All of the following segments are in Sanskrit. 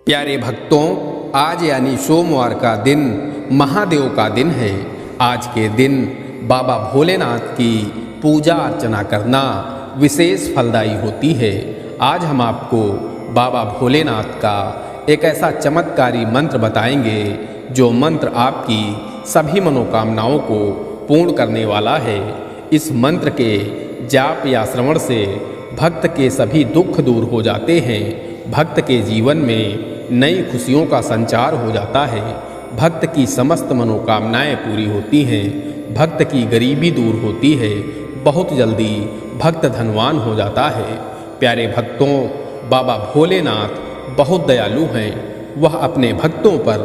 प्यारे भक्तों, आज यानी सोमवार का दिन महादेव का दिन है। आज के दिन बाबा भोलेनाथ की पूजा अर्चना करना विशेष फलदायी होती है। आज हम आपको बाबा भोलेनाथ का एक ऐसा चमत्कारी मंत्र बताएंगे जो मंत्र आपकी सभी मनोकामनाओं को पूर्ण करने वाला है। इस मंत्र के जाप या श्रवण से भक्त के सभी दुख दूर हो जाते हैं। भक्त के जीवन में नई खुशियों का संचार हो जाता है। भक्त की समस्त मनोकामनाएं पूरी होती हैं। भक्त की गरीबी दूर होती है। बहुत जल्दी भक्त धनवान हो जाता है। प्यारे भक्तों, बाबा भोलेनाथ बहुत दयालु हैं। वह अपने भक्तों पर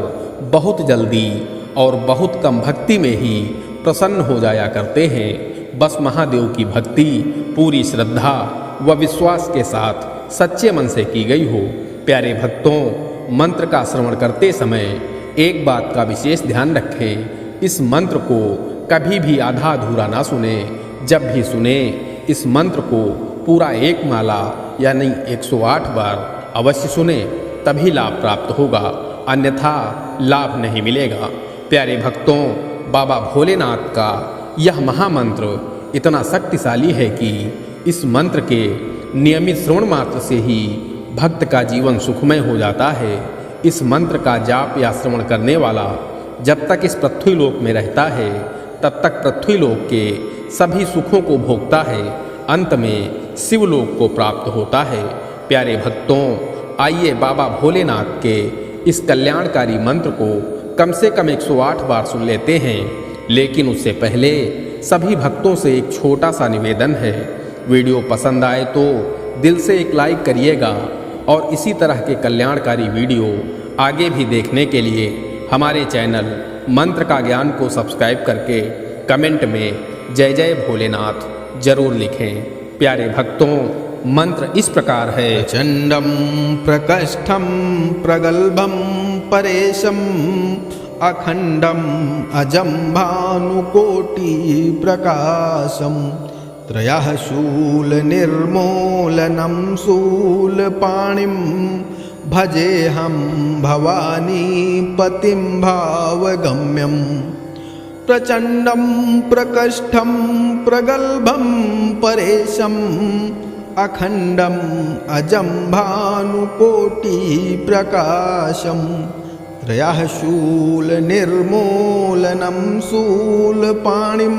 बहुत जल्दी और बहुत कम भक्ति में ही प्रसन्न हो जाया करते हैं। बस महादेव की भक्ति पूरी श्रद्धा व विश्वास के साथ सच्चे मन से की गई हो। प्यारे भक्तों, मंत्र का श्रवण करते समय एक बात का विशेष ध्यान रखें। इस मंत्र को कभी भी आधा अधूरा ना सुने। जब भी सुने इस मंत्र को पूरा एक माला यानी 108 बार अवश्य सुने, तभी लाभ प्राप्त होगा, अन्यथा लाभ नहीं मिलेगा। प्यारे भक्तों, बाबा भोलेनाथ का यह महामंत्र इतना शक्तिशाली है कि इस मंत्र के नियमित श्रवण मात्र से ही भक्त का जीवन सुखमय हो जाता है। इस मंत्र का जाप या श्रवण करने वाला जब तक इस पृथ्वी लोक में रहता है तब तक पृथ्वी लोक के सभी सुखों को भोगता है। अंत में शिवलोक को प्राप्त होता है। प्यारे भक्तों, आइए बाबा भोलेनाथ के इस कल्याणकारी मंत्र को कम से कम 108 बार सुन लेते हैं। लेकिन उससे पहले सभी भक्तों से एक छोटा सा निवेदन है। वीडियो पसंद आए तो दिल से एक लाइक करिएगा और इसी तरह के कल्याणकारी वीडियो आगे भी देखने के लिए हमारे चैनल मंत्र का ज्ञान को सब्सक्राइब करके कमेंट में जय जय भोलेनाथ जरूर लिखें। प्यारे भक्तों, मंत्र इस प्रकार है। प्रचंडम प्रकष्ठम प्रगल्भम परेशम अखंडम अजम भानुकोटि प्रकाशम त्रयः शूल निर्मूलनम शूलपाणिं भजेऽहं भवानी पतिं भावगम्यं प्रचंडं प्रकष्ठं प्रगल्भं परेशम् अखंडम् अजं भानुकोटि प्रकाशं त्रयः शूल निर्मूलनं शूलपाणिं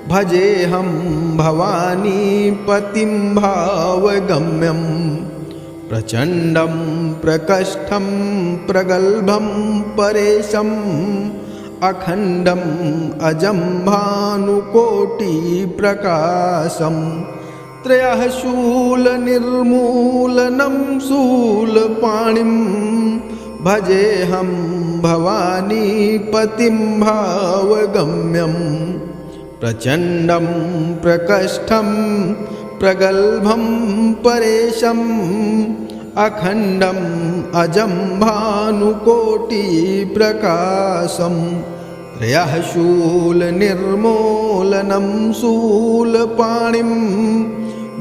भजेऽहं भवानी पतिं भावगम्यं प्रचंडं प्रकष्ठं प्रगल्भं परेशम् अखंडम् अजं भानुकोटि प्रकाशं त्रयः शूल निर्मूलनं शूलपाणिं भजेऽहं भवानी पतिं भावगम्यं प्रचंडं प्रकष्ठं प्रगल्भं परेशम् अखंडम् अजं भानुकोटि प्रकाशं त्रयः शूल निर्मूलनं शूलपाणिं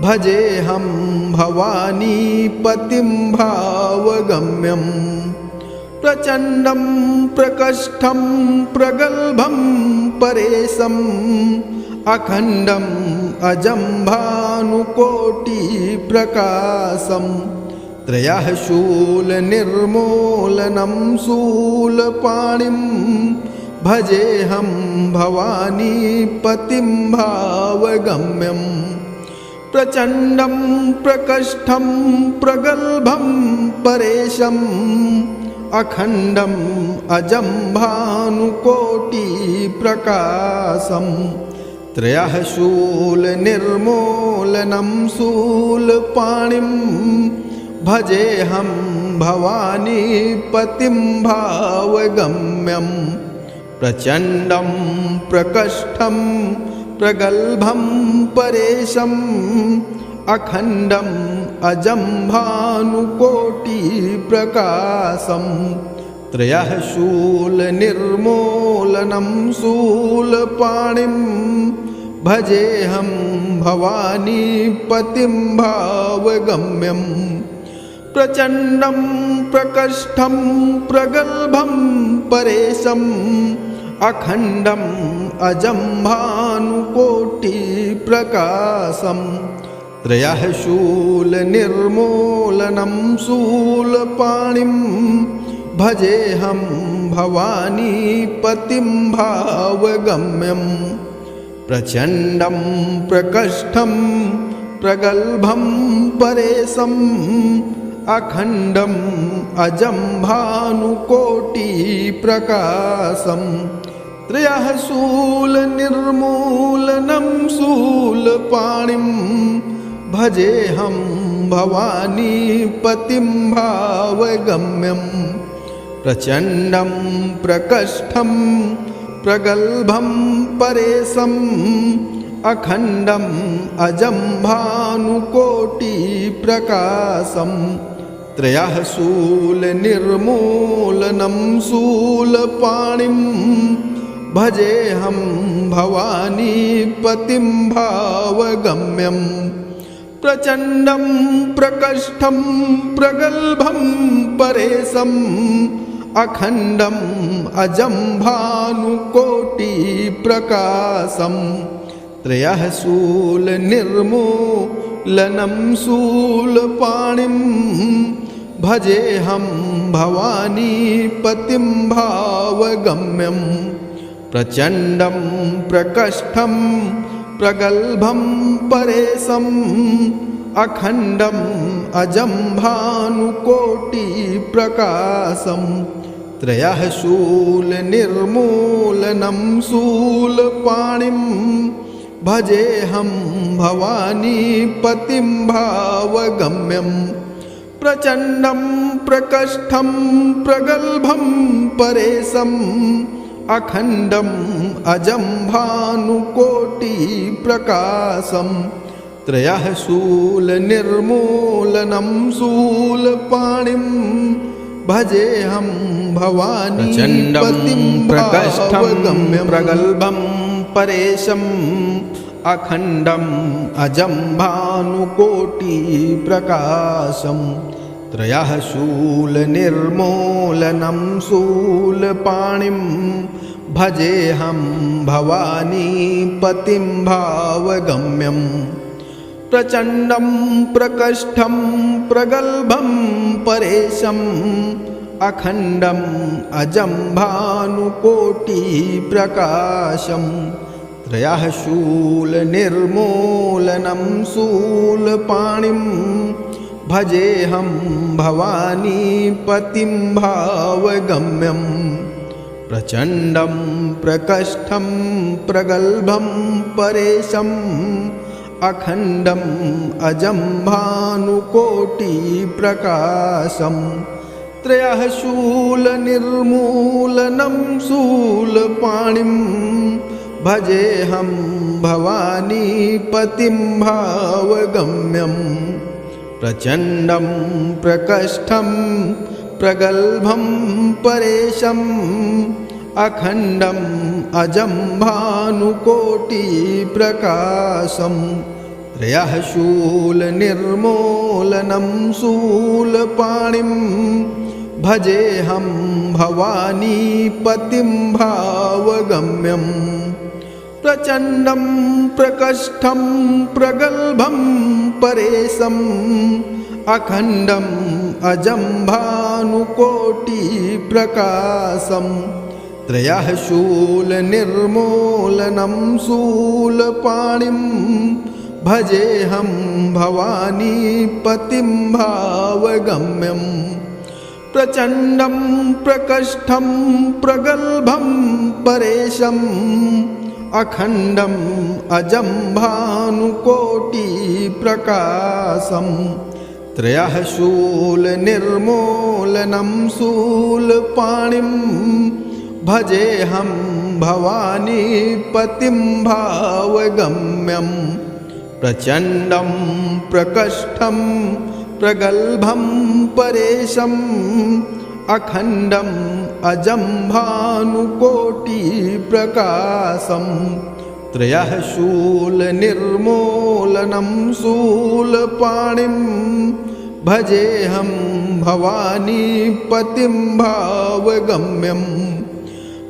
भजेऽहं भवानी पतिं भावगम्यं प्रचंडं प्रकष्ठं प्रगल्भं परेशम् अखंडम् अजं भानुकोटि प्रकाशं त्रयः शूल निर्मूलनं शूलपाणिं भजेऽहं भवानी पतिं भावगम्यं प्रचंडं प्रकष्ठं प्रगल्भं परेशम् अखंडम् अजं भानुकोटि प्रकाशं त्रयः शूल निर्मूलनं शूलपाणिं भजेऽहं भवानी पतिं भावगम्यं प्रचंडं प्रकष्ठं प्रगल्भं परेशम् अखंडम् अजं भानुकोटि प्रकाशं त्रयः शूल निर्मूलनं शूलपाणिं भजेऽहं भवानी पतिं भावगम्यं प्रचंडं प्रकष्ठं प्रगल्भं परेशम् अखण्डम् अजं भानुकोटिप्रकाशम् त्रयः शूलनिर्मूलनं शूलपाणिं भजेऽहं भवानीपतिं भावगम्यम् प्रचण्डं प्रकष्ठं प्रगल्भं परेशम् अखण्डम् अजं भानुकोटिप्रकाशम् त्रयः शूलनिर्मूलनं शूलपाणिं भजेऽहं भवानीपतिं भावगम्यम् प्रचण्डं प्रकष्ठं प्रगल्भं परेशम् अखण्डम् अजं भानुकोटिप्रकाशम् त्रयः शूलनिर्मूलनं शूलपाणिं भजेऽहं भवानीपतिं भावगम्यम् प्रचण्डं प्रकष्ठं प्रगल्भं परेशम् अखण्डम् अजं भानुकोटिप्रकाशम् त्रयः शूलनिर्मूलनं शूलपाणिं भजेऽहं भवानीपतिं भावगम्यम् प्रचण्डं प्रकष्ठं प्रगल्भं परेशम् अखण्डम् अजं भानुकोटिप्रकाशम् त्रयः शूलनिर्मूलनं शूलपाणिं भजेऽहं भवानीपतिं भावगम्यम् प्रचण्डं प्रकष्ठं प्रगल्भं परेशम् अखण्डम् अजं भानुकोटिप्रकाशम् त्रयः शूलनिर्मूलनं शूलपाणिं भजेऽहं भवानीपतिं भावगम्यम् प्रगल्भं परेशम् अखण्डम् अजं भानुकोटिप्रकाशम् त्रयः शूलनिर्मूलनं शूलपाणिं भजेऽहं भवानीपतिं भावगम्यम् प्रचण्डं प्रकष्ठं प्रगल्भं परेशम् अखण्डम् अजं भानुकोटिप्रकाशम् त्रयः शूलनिर्मूलनं शूलपाणिं भजेऽहं भवानीपतिं भावगम्यम् प्रचण्डं प्रकष्ठं प्रगल्भं परेशम् अखण्डम् अजं भानुकोटिप्रकाशम् त्रयः शूलनिर्मूलनं शूलपाणिं भजेऽहं भवानीपतिं भावगम्यम् प्रचण्डं प्रकष्ठं प्रगल्भं परेशम् अखण्डम् अजं भानुकोटिप्रकाशम् त्रयः शूलनिर्मूलनं शूलपाणिं भजेऽहं भवानीपतिं भावगम्यम् प्रचण्डं प्रकष्ठं प्रगल्भं परेशम् अखण्डम् अजं भानुकोटिप्रकाशम् त्रयः शूलनिर्मूलनं शूलपाणिं भजेऽहं भवानीपतिं भावगम्यम् प्रचण्डं प्रकष्ठं प्रगल्भं परेशम् अखण्डम् अजं भानुकोटिप्रकाशम् त्रयः शूलनिर्मूलनं शूलपाणिं भजेऽहं भवानीपतिं भावगम्यम् प्रचण्डं प्रकष्ठं प्रगल्भं परेशम् अखण्डम् अजं भानुकोटिप्रकाशम् त्रयः शूलनिर्मूलनं शूलपाणिं भजेऽहं भवानी पतिं भावगम्यं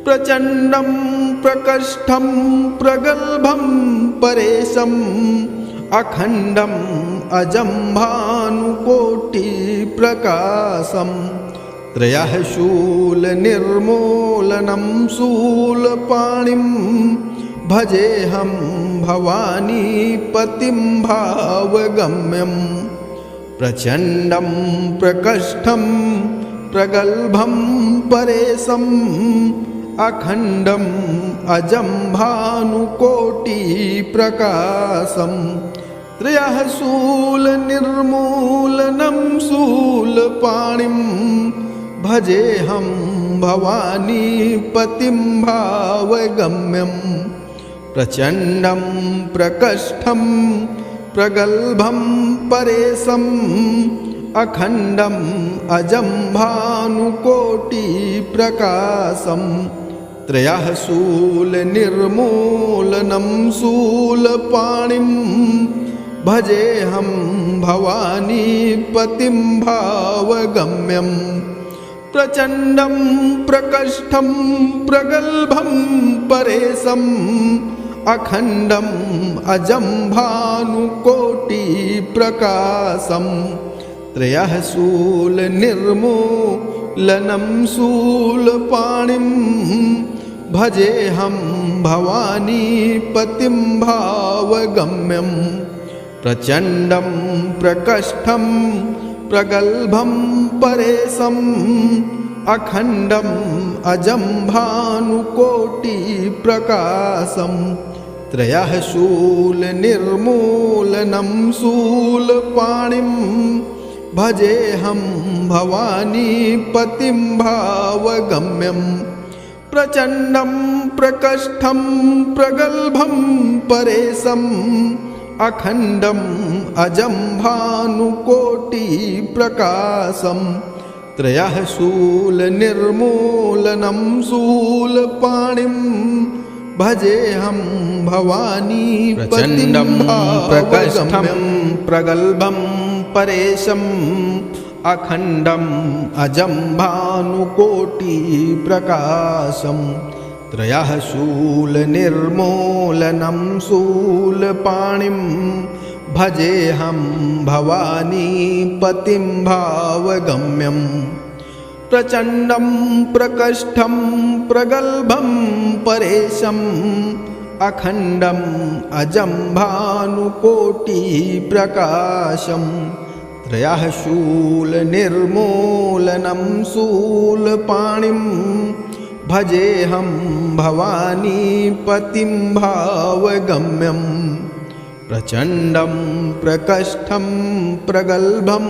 प्रचण्डं प्रकष्ठं प्रगल्भं परेशम् अखण्डम् अजं भानुकोटिप्रकाशम् त्रयः शूलनिर्मूलनं शूलपाणिं भजेऽहं भवानी पतिं भावगम्यं प्रचण्डं प्रकष्ठं प्रगल्भं परेशम् अखण्डम् अजं भानुकोटिप्रकाशम् त्रयः शूलनिर्मूलनं शूलपाणिं भजेऽहं भवानी पतिं भावगम्यं प्रचण्डं प्रकष्ठं प्रगल्भं परेशम् अखण्डम् अजं भानुकोटिप्रकाशम् त्रयः शूलनिर्मूलनं शूलपाणिं भजेऽहं भवानी पतिं भावगम्यं प्रचण्डं प्रकष्ठं प्रगल्भं परेशम् अखण्डम् अजं भानुकोटिप्रकाशम् त्रयः शूलनिर्मूलनं शूलपाणिं भजेऽहं भवानी पतिं भावगम्यं प्रचण्डं प्रकष्ठं प्रगल्भं परेशम् अखण्डम् अजं भानुकोटिप्रकाशम् त्रयः शूलनिर्मूलनं शूलपाणिं भजेऽहं भवानी पतिं भावगम्यं प्रचण्डं प्रकष्ठं प्रगल्भं परेशम् अखण्डम् अजं भानुकोटिप्रकाशम् त्रयः शूलनिर्मूलनं शूलपाणिं भजेऽहं भवानी पतिं प्रकष्ठं प्रगल्भं परेशम् अखण्डम् अजं भानुकोटिप्रकाशम् त्रयः शूलनिर्मूलनं शूलपाणिं भजेऽहं भवानी पतिं भावगम्यं प्रचण्डं प्रकष्ठं प्रगल्भं परेशम् अखण्डम् अजं भानुकोटिप्रकाशम् त्रयः शूलनिर्मूलनं शूलपाणिं भजेऽहं भवानी पतिं भावगम्यं प्रचण्डं प्रकष्ठं प्रगल्भं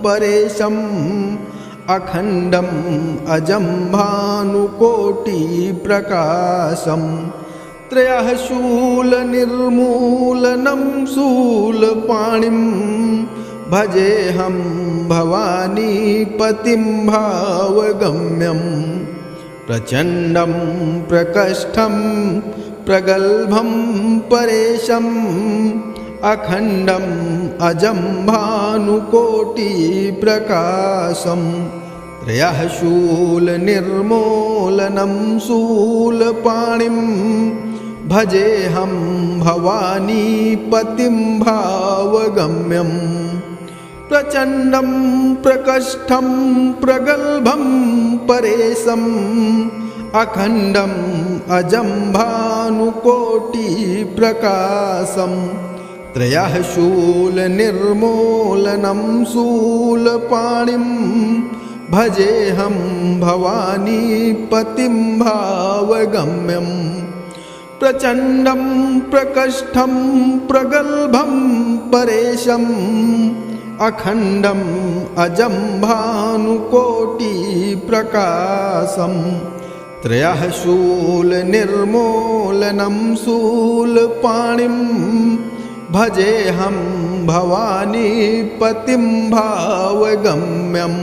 परेशम् अखण्डम् अजं भानुकोटिप्रकाशम् त्रयः शूलनिर्मूलनं शूलपाणिं भजेऽहं भवानी पतिं भावगम्यं प्रचण्डं प्रकष्ठं प्रगल्भं परेशम् अखण्डम् अजं भानुकोटिप्रकाशम् त्रयः शूलनिर्मूलनं शूलपाणिं भजेऽहं भवानी पतिं भावगम्यं प्रचण्डं प्रकष्ठं प्रगल्भं परेशम् अखण्डम् अजं भानुकोटिप्रकाशम् त्रयः शूलनिर्मूलनं शूलपाणिं भजेऽहं भवानी पतिं भावगम्यं प्रचण्डं प्रकष्ठं प्रगल्भं परेशम् अखण्डम् अजं भानुकोटिप्रकाशम् त्रयः शूलनिर्मूलनं शूलपाणिं भजेऽहं भवानी पतिं भावगम्यं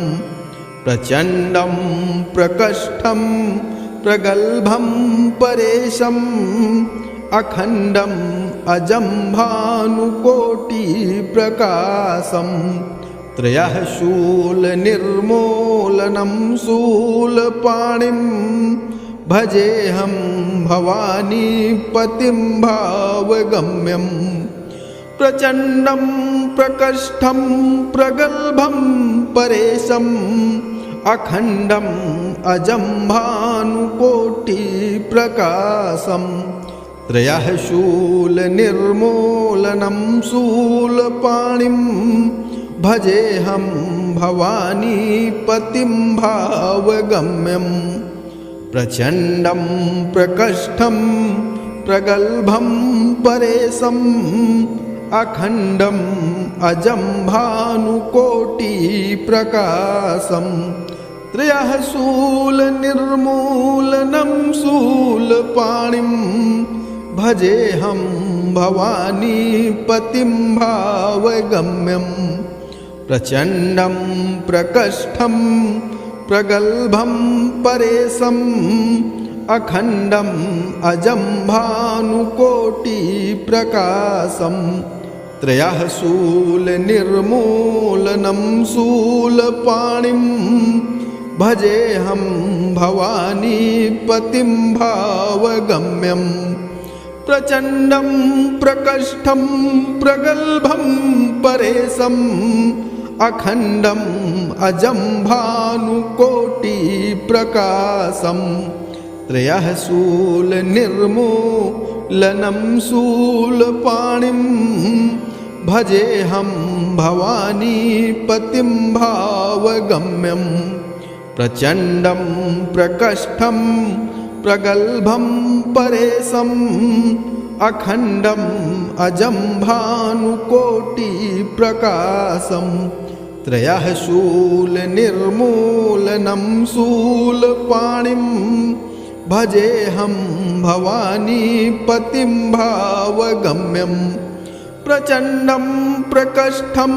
प्रचण्डं प्रकष्ठं प्रगल्भं परेशम् अखण्डम् अजं भानुकोटिप्रकाशम् त्रयः शूलनिर्मूलनं शूलपाणिं भजेऽहं भवानीपतिं भावगम्यं प्रचण्डं प्रकष्ठं प्रगल्भं परेशम् अखण्डम् अजं भानुकोटिप्रकाशं त्रयः शूलनिर्मूलनं शूलपाणिं भजेऽहं भवानीपतिं भावगम्यं प्रचण्डं प्रकष्ठं प्रगल्भं परेशम् अखण्डम् अजं भानुकोटिप्रकाशं त्रयः शूलनिर्मूलनं शूलपाणिं भजेऽहं भवानीपतिं भावगम्यं प्रचण्डं प्रकष्ठं प्रगल्भं परेशम् अखण्डम् अजं भानुकोटिप्रकाशं त्रयः शूलनिर्मूलनं शूलपाणिं भजेऽहं भवानीपतिं भावगम्यं प्रचण्डं प्रकष्ठं प्रगल्भं परेशम् अखण्डम् अजं भानुकोटिप्रकाशं त्रयः शूलनिर्मूलनं शूलपाणिं भजेऽहं भवानीपतिं भावगम्यं प्रचण्डं प्रकष्ठं प्रगल्भं परेशम् अखण्डम् अजं भानुकोटिप्रकाशं त्रयः शूलनिर्मूलनं शूलपाणिं भजेऽहं भवानीपतिं भावगम्यं प्रचण्डं प्रकष्ठं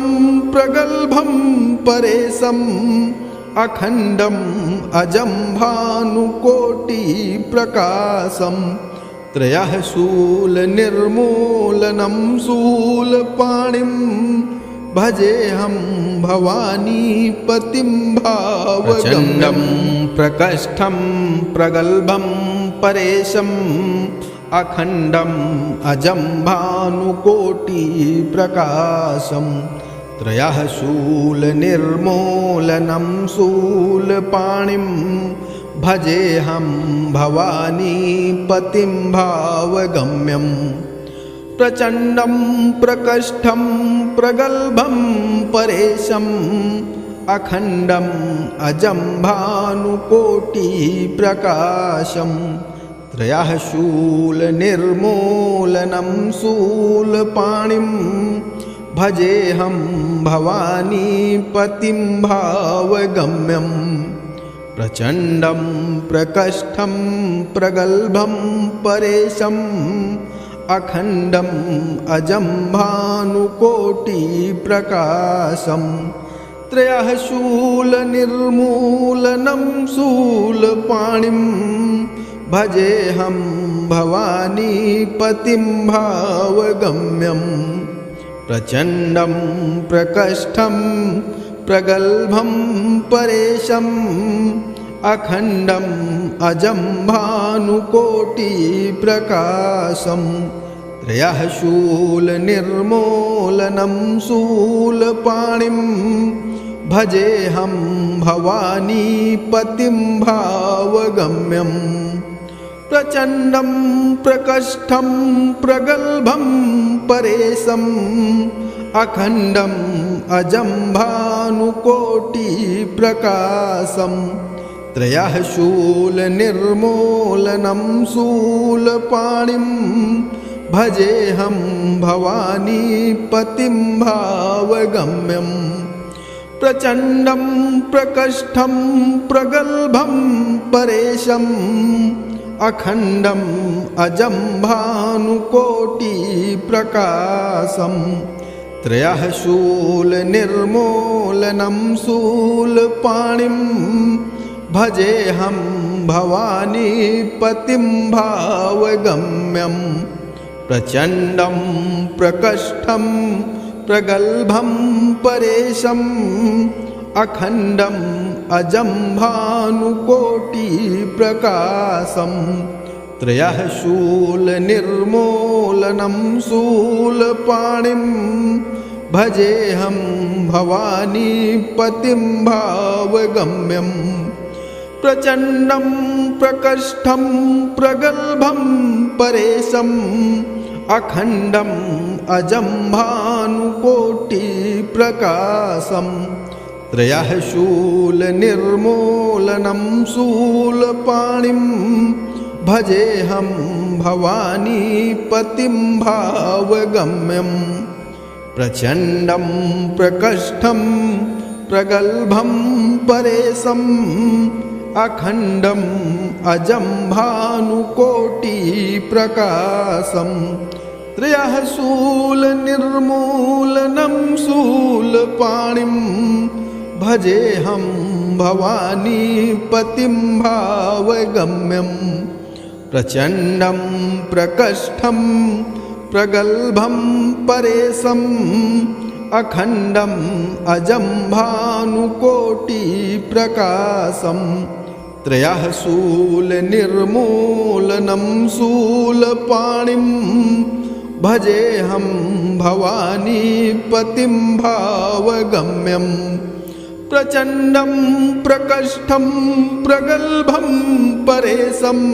प्रगल्भं परेशम् अखण्डम् अजं भानुकोटिप्रकाशं त्रयः शूलनिर्मूलनं शूलपाणिं भजेऽहं भवानीपतिं भावगम्यं प्रकष्ठं प्रगल्भं परेशम् अखण्डम् अजं भानुकोटिप्रकाशं त्रयः शूलनिर्मूलनं शूलपाणिं भजेऽहं भवानीपतिं भावगम्यं प्रचण्डं प्रकष्ठं प्रगल्भं परेशम् अखण्डम् अजं भानुकोटिप्रकाशं त्रयः शूलनिर्मूलनं शूलपाणिं भजेऽहं भवानीपतिं भावगम्यं प्रचण्डं प्रकष्ठं प्रगल्भं परेशम् अखण्डम् अजं भानुकोटिप्रकाशं त्रयः शूलनिर्मूलनं शूलपाणिं भजेऽहं भवानीपतिं भावगम्यं प्रचण्डं प्रकष्ठं प्रगल्भं परेशम् अखण्डम् अजं भानुकोटिप्रकाशं त्रयः शूलनिर्मूलनं शूलपाणिं भजेऽहं भवानीपतिं भावगम्यं प्रचण्डं प्रकष्ठं प्रगल्भं परेशम् अखण्डम् अजं भानुकोटिप्रकाशं त्रयः शूलनिर्मूलनं शूलपाणिं भजेऽहं भवानीपतिं भावगम्यं प्रचण्डं प्रकष्ठं प्रगल्भं परेशम् अखण्डम् अजं भानुकोटिप्रकाशं त्रयः शूलनिर्मूलनं शूलपाणिं भजेऽहं भवानीपतिं भावगम्यं प्रचण्डं प्रकष्ठं प्रगल्भं परेशम् अखण्डम् अजं भानुकोटिप्रकाशम् त्रयः शूलनिर्मूलनं शूलपाणिं भजेऽहं भवानीपतिं भावगम्यम् प्रचण्डं प्रकष्ठं प्रगल्भं परेशम् अखण्डम् अजं भानुकोटिप्रकाशम् त्रयः शूलनिर्मूलनं शूलपाणिं भजेऽहं भवानीपतिं भावगम्यम् प्रचण्डं प्रकष्ठं प्रगल्भं परेशम् अखण्डम् अजं भानुकोटिप्रकाशम् त्रयः शूलनिर्मूलनं शूलपाणिं भजेऽहं भवानीपतिं भावगम्यम् प्रचण्डं प्रकष्ठं प्रगल्भं परेशम् अखण्डम् अजं भानुकोटिप्रकाशम् त्रयः शूलनिर्मूलनं शूलपाणिं भजेऽहं भवानीपतिं भावगम्यम् प्रचण्डं प्रकष्ठं प्रगल्भं परेशम्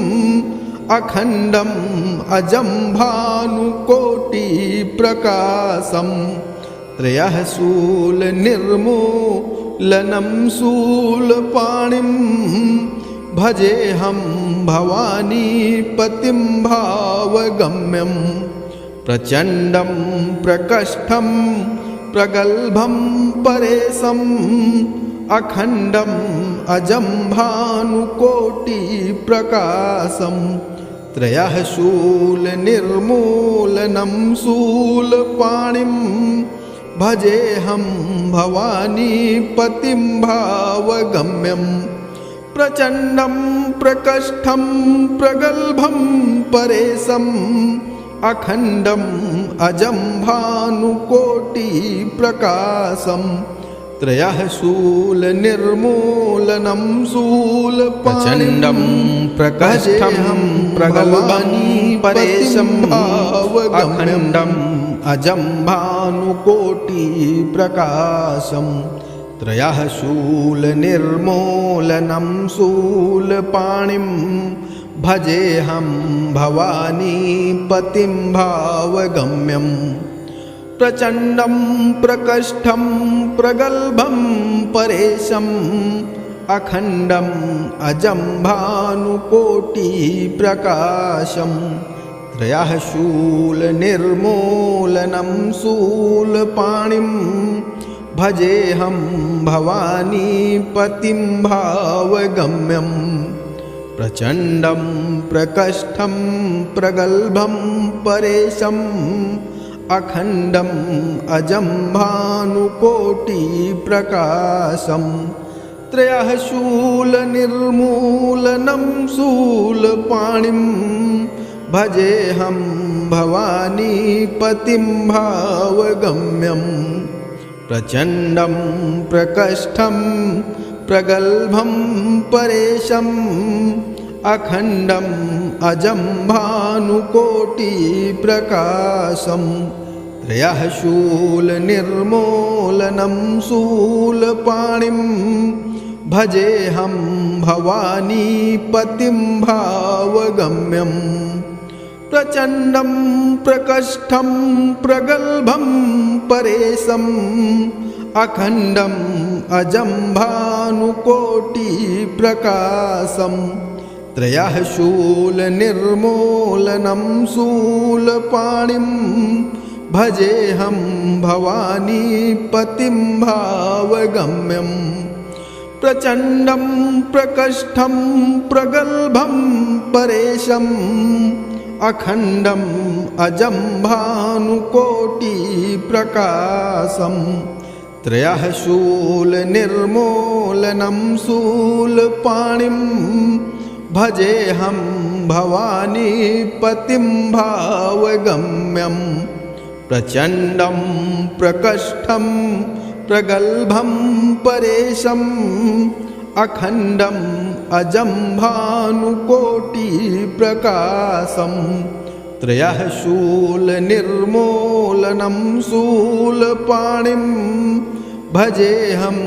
अखण्डम् अजं भानुकोटिप्रकाशम् त्रयः शूलनिर्मूलनं शूलपाणिं भजेऽहं भवानीपतिं भावगम्यम् प्रचण्डं प्रकष्ठं प्रगल्भं परेशम् अखण्डम् अजं भानुकोटिप्रकाशम् त्रयः शूलनिर्मूलनं शूलपाणिं भजेऽहं भवानीपतिं भावगम्यम् प्रचण्डं प्रकष्ठं प्रगल्भं परेशम् अखण्डम् अजं भानुकोटिप्रकाशम् त्रयः शूलनिर्मूलनं शूलपाणिं प्रकष्ठं प्रगल्भं परेशम् भावगम्यम् अजं भानुकोटिप्रकाशम् त्रयः शूलनिर्मूलनं शूलपाणिं भजेऽहं भवानीपतिं भावगम्यम् प्रचण्डं प्रकष्ठं प्रगल्भं परेशम् अखण्डम् अजं भानुकोटिप्रकाशम् त्रयः शूलनिर्मूलनं शूलपाणिं भजेऽहं भवानीपतिं भावगम्यम् प्रचण्डं प्रकष्ठं प्रगल्भं परेशम् अखण्डम् अजं भानुकोटिप्रकाशम् त्रयः शूलनिर्मूलनं शूलपाणिं भजेऽहं भवानीपतिं भावगम्यम् प्रचण्डं प्रकष्ठं प्रगल्भं परेशम् अखण्डम् अजं भानुकोटिप्रकाशम् त्रयः शूलनिर्मूलनं शूलपाणिं भजेऽहं भवानीपतिं भावगम्यम् प्रचण्डं प्रकष्ठं प्रगल्भं परेशम् अखण्डम् अजं भानुकोटिप्रकाशम् त्रयः शूलनिर्मूलनं शूलपाणिं भजेऽहं भवानीपतिं भावगम्यम् प्रचण्डं प्रकष्ठं प्रगल्भं परेशम् अखण्डम् अजं भानुकोटिप्रकाशम् त्रयः शूलनिर्मूलनं शूलपाणिं भजेऽहं भवानीपतिं भावगम्यम् प्रचण्डं प्रकष्ठं प्रगल्भं परेशम् अखण्डम् अजं भानुकोटिप्रकाशम् त्रयः शूलनिर्मूलनं शूलपाणिं भजेऽहं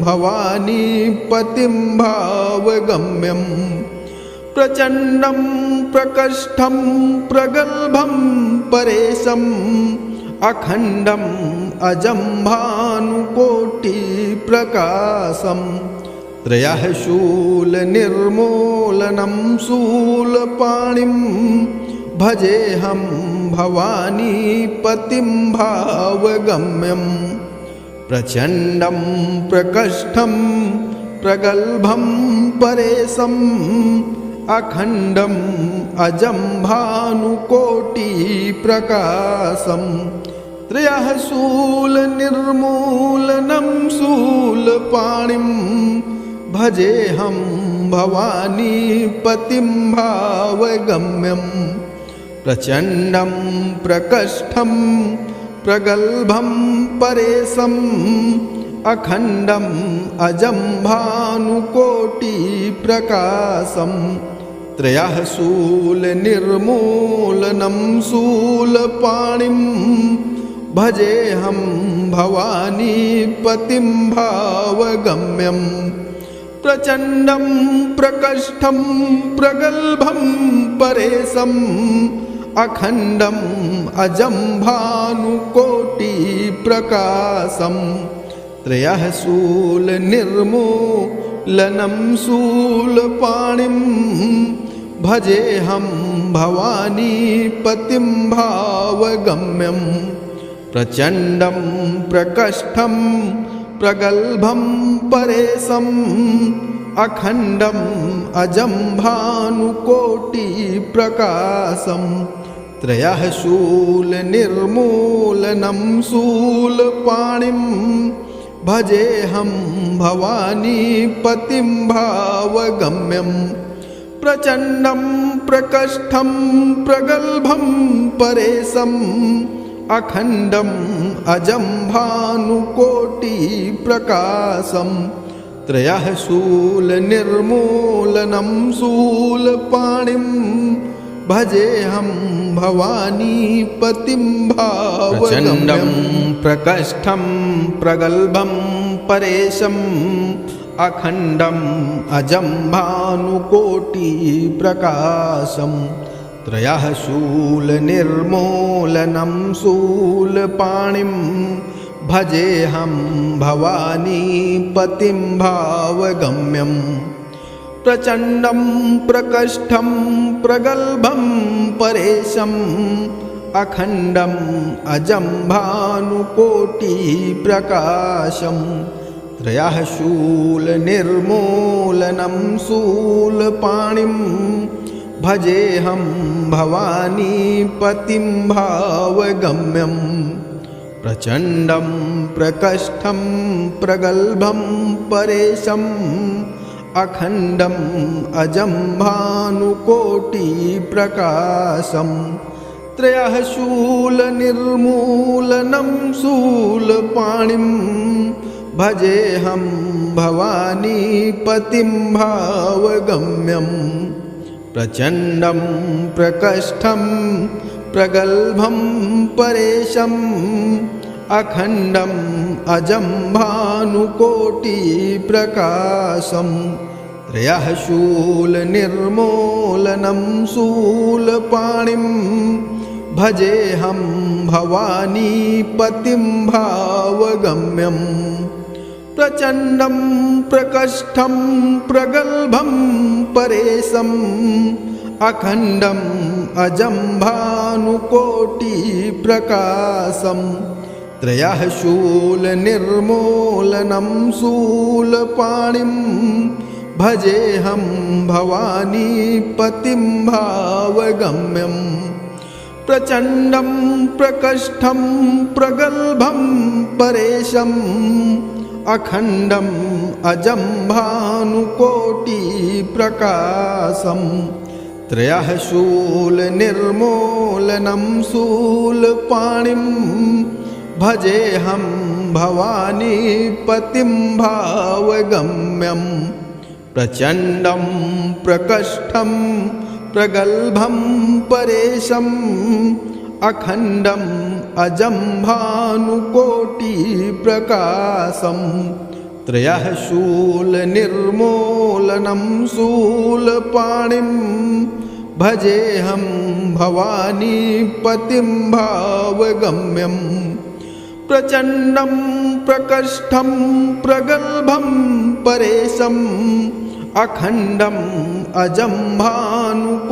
भवानीपतिं भावगम्यं प्रचण्डं प्रकष्ठं प्रगल्भं परेशम् अखण्डम् अजं भानुकोटिप्रकाशम् त्रयः शूलनिर्मूलनं शूलपाणिं भजेऽहं भवानीपतिं भावगम्यं प्रचण्डं प्रकष्ठं प्रगल्भं परेशम् अखण्डम् अजं भानुकोटिप्रकाशम् त्रयः शूलनिर्मूलनं शूलपाणिं भजेऽहं भवानीपतिं भावगम्यं प्रचण्डं प्रकष्ठं प्रगल्भं परेशम् अखण्डम् अजं भानुकोटिप्रकाशम् त्रयः शूलनिर्मूलनं शूलपाणिं भजेऽहं भवानीपतिं भावगम्यं प्रचण्डं प्रकष्ठं प्रगल्भं परेशम् अखण्डम् अजं भानुकोटिप्रकाशम् त्रयः शूलनिर्मूलनं शूलपाणिं भजेऽहं भवानीपतिं भावगम्यं प्रचण्डं प्रकष्ठं प्रगल्भं परेशम् अखण्डम् अजं भानुकोटिप्रकाशम् त्रयः शूलनिर्मूलनं शूलपाणिं भजेऽहं भवानीपतिं भावगम्यं प्रचण्डं प्रकष्ठं प्रगल्भं परेशम् अखण्डम् अजं भानुकोटिप्रकाशम् त्रयः शूलनिर्मूलनं शूलपाणिं भजेऽहं भवानीपतिं भावगम्यं प्रकष्ठं प्रगल्भं परेशम् अखण्डम् अजं भानुकोटिप्रकाशम् त्रयः शूलनिर्मूलनं शूलपाणिं भजेऽहं भवानीपतिं भावगम्यं प्रचण्डं प्रकष्ठं प्रगल्भं परेशम् अखण्डम् अजं भानुकोटिप्रकाशम् त्रयः शूलनिर्मूलनं शूलपाणिं भजेऽहं भवानीपतिं भावगम्यं प्रचण्डं प्रकष्ठं प्रगल्भं परेशम् अखण्डम् अजं भानुकोटिप्रकाशम् त्रयः शूलनिर्मूलनं शूलपाणिं भजेऽहं भवानीपतिं भावगम्यं प्रचण्डं प्रकष्ठं प्रगल्भं परेशम् अखण्डम् अजं भानुकोटिप्रकाशम् त्रयः शूलनिर्मूलनं शूलपाणिं भजेऽहं भवानीपतिं भावगम्यं प्रचण्डं प्रकष्ठं प्रगल्भं परेशम् अखण्डम् अजं भानुकोटिप्रकाशम् त्रयः शूलनिर्मूलनं शूलपाणिं भजेऽहं भवानीपतिं भावगम्यं प्रचण्डं प्रकष्ठं प्रगल्भं परेशम् अखण्डम् अजं भानुकोटिप्रकाशम् त्रयः शूलनिर्मूलनं शूलपाणिं भजेऽहं भवानीपतिं भावगम्यं प्रचण्डं प्रकष्ठं प्रगल्भं परेशम् अखण्डम् अजं भानुकोटिप्रकाशं त्रयः शूलनिर्मूलनं शूलपाणिं भजेऽहं भवानीपतिं भावगम्यं प्रचण्डं प्रकष्ठं प्रगल्भं परेशम् अखण्डम् अजं भानुकोटिप्रकाशं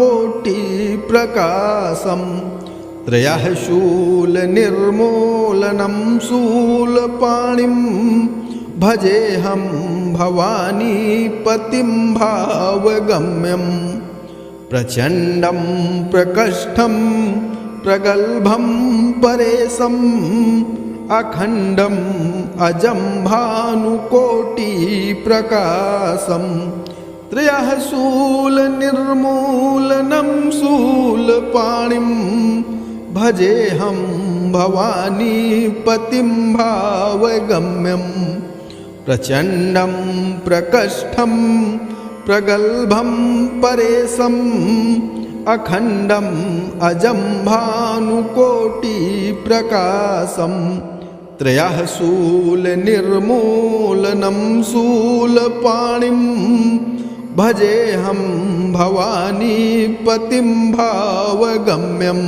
त्रयः शूलनिर्मूलनं शूलपाणिं भजेऽहं भवानीपतिं भावगम्यं प्रचण्डं प्रकष्ठं प्रगल्भं परेशम् अखण्डम् अजं भानुकोटिप्रकाशं त्रयः शूलनिर्मूलनं शूलपाणिं भजेऽहं भवानीपतिं भावगम्यं प्रचण्डं प्रकष्ठं प्रगल्भं परेशम् अखण्डम् अजं भानुकोटिप्रकाशं त्रयः शूलनिर्मूलनं शूलपाणिं भजेऽहं भवानीपतिं भावगम्यं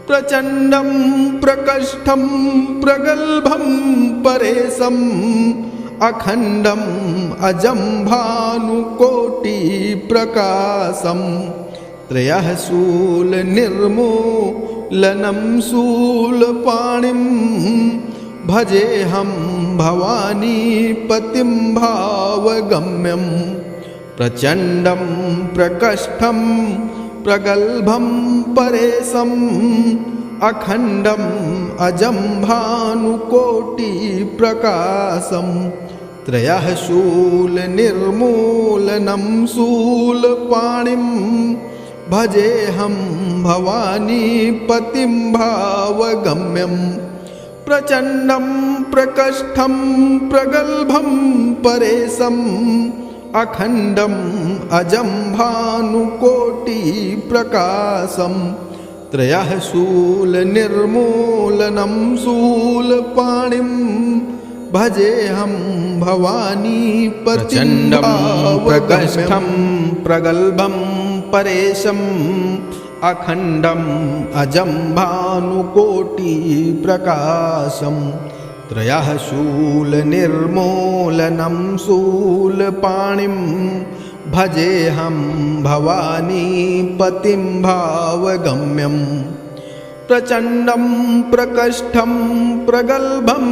प्रचण्डं प्रकष्ठं प्रगल्भं परेशम् अखण्डम् अजं भानुकोटिप्रकाशं त्रयः शूलनिर्मूलनं शूलपाणिं भजेऽहं भवानीपतिं भावगम्यं प्रचण्डं प्रकष्ठं प्रगल्भं परेशम् अखण्डम् अजं भानुकोटिप्रकाशं त्रयः शूलनिर्मूलनं शूलपाणिं भजेऽहं भवानीपतिं भावगम्यं प्रचण्डं प्रकष्ठं प्रगल्भं परेशम् अखण्डम् अजं भानुकोटिप्रकाशं त्रयः शूलनिर्मूलनं शूलपाणिं भजेऽहं भवानीपतिं भावगम्यं प्रगल्भं परेशम् अखण्डम् अजं भानुकोटिप्रकाशं त्रयः शूलनिर्मूलनं शूलपाणिं भजेऽहं भवानीपतिं भावगम्यं प्रचण्डं प्रकष्ठं प्रगल्भं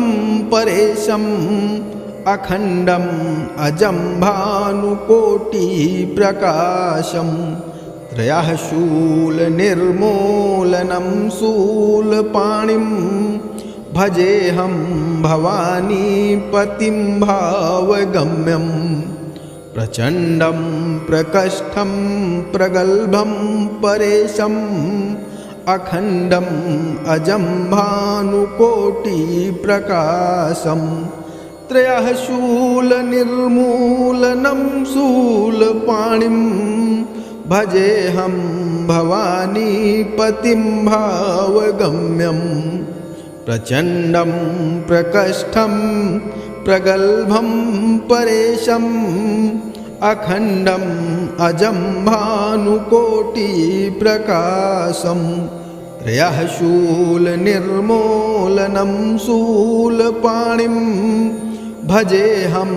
परेशम् अखण्डम् अजं भानुकोटिप्रकाशं त्रयः शूलनिर्मूलनं शूलपाणिं भजेऽहं भवानीपतिं भावगम्यं प्रचण्डं प्रकष्ठं प्रगल्भं परेशम् अखण्डम् अजं भानुकोटिप्रकाशं त्रयः शूलनिर्मूलनं शूलपाणिं भजेऽहं भवानीपतिं भावगम्यं प्रचण्डं प्रकष्ठं प्रगल्भं परेशम् अखण्डम् अजं भानुकोटिप्रकाशं त्रयः शूलनिर्मूलनं शूलपाणिं भजेऽहं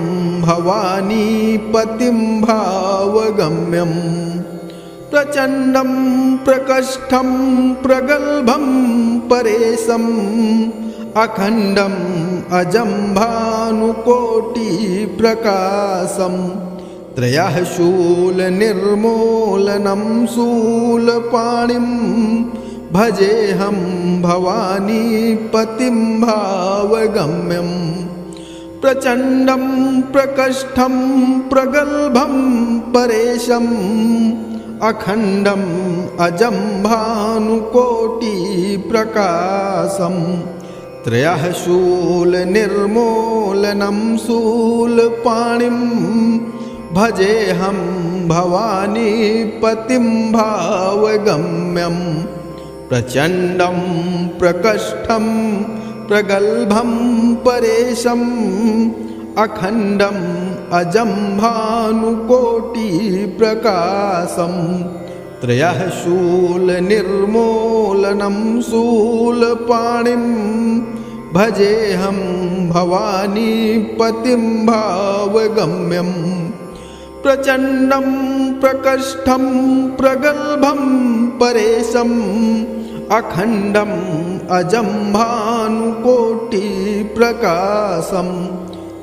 भवानीपतिं भावगम्यं प्रचण्डं प्रकष्ठं प्रगल्भं परेशम् अखण्डम् अजं भानुकोटिप्रकाशं त्रयः शूलनिर्मूलनं शूलपाणिं भजेऽहं भवानीपतिं भावगम्यं प्रचण्डं प्रकष्ठं प्रगल्भं परेशम् अखण्डम् अजं भानुकोटिप्रकाशं त्रयः शूलनिर्मूलनं शूलपाणिं भजेऽहं भवानीपतिं भावगम्यं प्रचण्डं प्रकष्ठं प्रगल्भं परेशम् अखण्डम् अजं भानुकोटिप्रकाशं त्रयः शूलनिर्मूलनं शूलपाणिं भजेऽहं भवानीपतिं भावगम्यं प्रचण्डं प्रकष्ठं प्रगल्भं परेशम् अखण्डम् अजं भानुकोटिप्रकाशं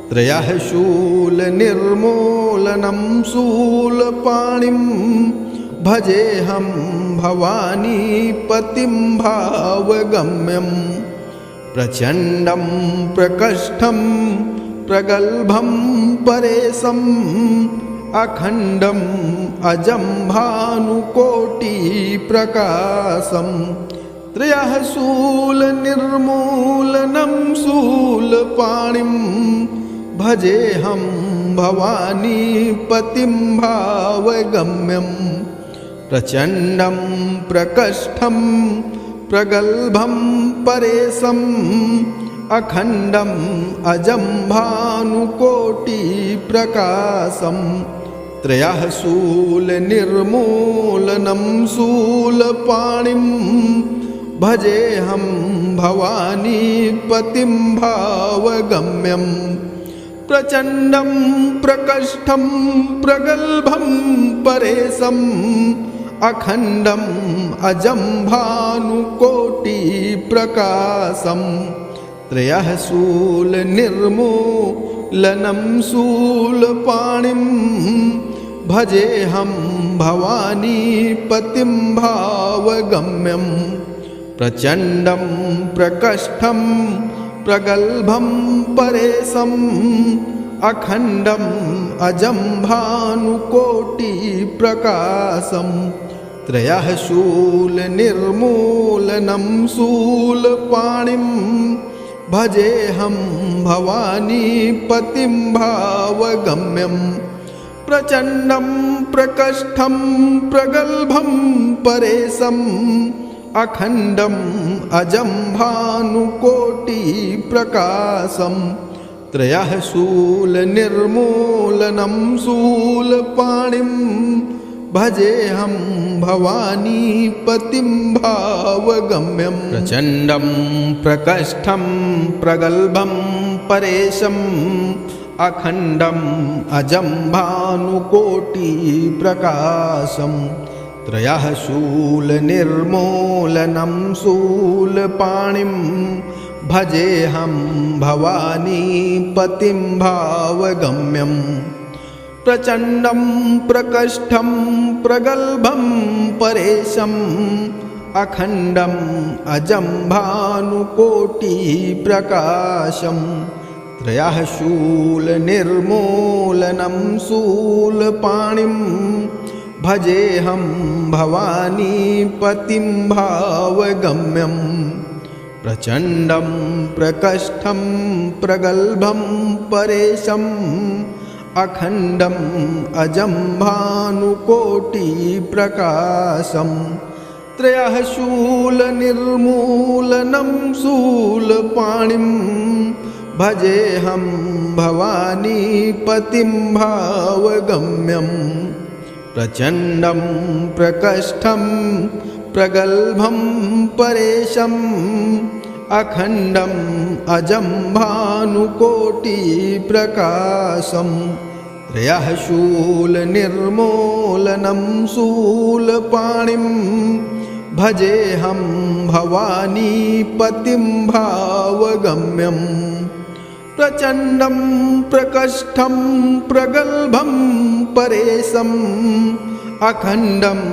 त्रयः शूलनिर्मूलनं शूलपाणिं भजेऽहं भवानीपतिं भावगम्यं प्रचण्डं प्रकष्ठं प्रगल्भं परेशम् अखण्डम् अजं भानुकोटिप्रकाशं त्रयः शूलनिर्मूलनं शूलपाणिं भजेऽहं भवानीपतिं भावगम्यं प्रचण्डं प्रकष्ठं प्रगल्भं परेशम् अखण्डम् अजं भानुकोटिप्रकाशं त्रयः शूलनिर्मूलनं शूलपाणिं भजेऽहं भवानीपतिं भावगम्यं प्रचण्डं प्रकष्ठं प्रगल्भं परेशम् अखण्डम् अजं भानुकोटिप्रकाशं त्रयः शूलनिर्मूलनं शूलपाणिं भजेऽहं भवानीपतिं भावगम्यं प्रचण्डं प्रकष्ठं प्रगल्भं परेशम् अखण्डम् अजं भानुकोटिप्रकाशं त्रयः शूलनिर्मूलनं शूलपाणिं भजेऽहं भवानीपतिं भावगम्यं प्रचण्डं प्रकष्ठं प्रगल्भं परेशम् अखण्डम् अजं भानुकोटिप्रकाशं त्रयः शूलनिर्मूलनं शूलपाणिं भजेऽहं भवानीपतिं भावगम्यं प्रचण्डं प्रकष्ठं प्रगल्भं परेशम् अखण्डम् अजं भानुकोटिप्रकाशं त्रयः शूलनिर्मूलनं शूलपाणिं भजेऽहं भवानीपतिं भावगम्यं प्रचण्डं प्रकष्ठं प्रगल्भं परेशम् अखण्डम् अजं भानुकोटिप्रकाशं त्रयः शूलनिर्मूलनं शूलपाणिं भजेऽहं भवानीपतिं भावगम्यं प्रचण्डं प्रकष्ठं प्रगल्भं परेशम् अखण्डम् अजं भानुकोटिप्रकाशं त्रयः शूलनिर्मूलनं शूलपाणिं भजेऽहं भवानीपतिं भावगम्यं प्रचण्डं प्रकष्ठं प्रगल्भं परेशम् अखण्डम् अजं भानुकोटिप्रकाशं त्रयः शूलनिर्मूलनं शूलपाणिं भजेऽहं भवानीपतिं भावगम्यं प्रचण्डं प्रकष्ठं प्रगल्भं परेशम् अखण्डम्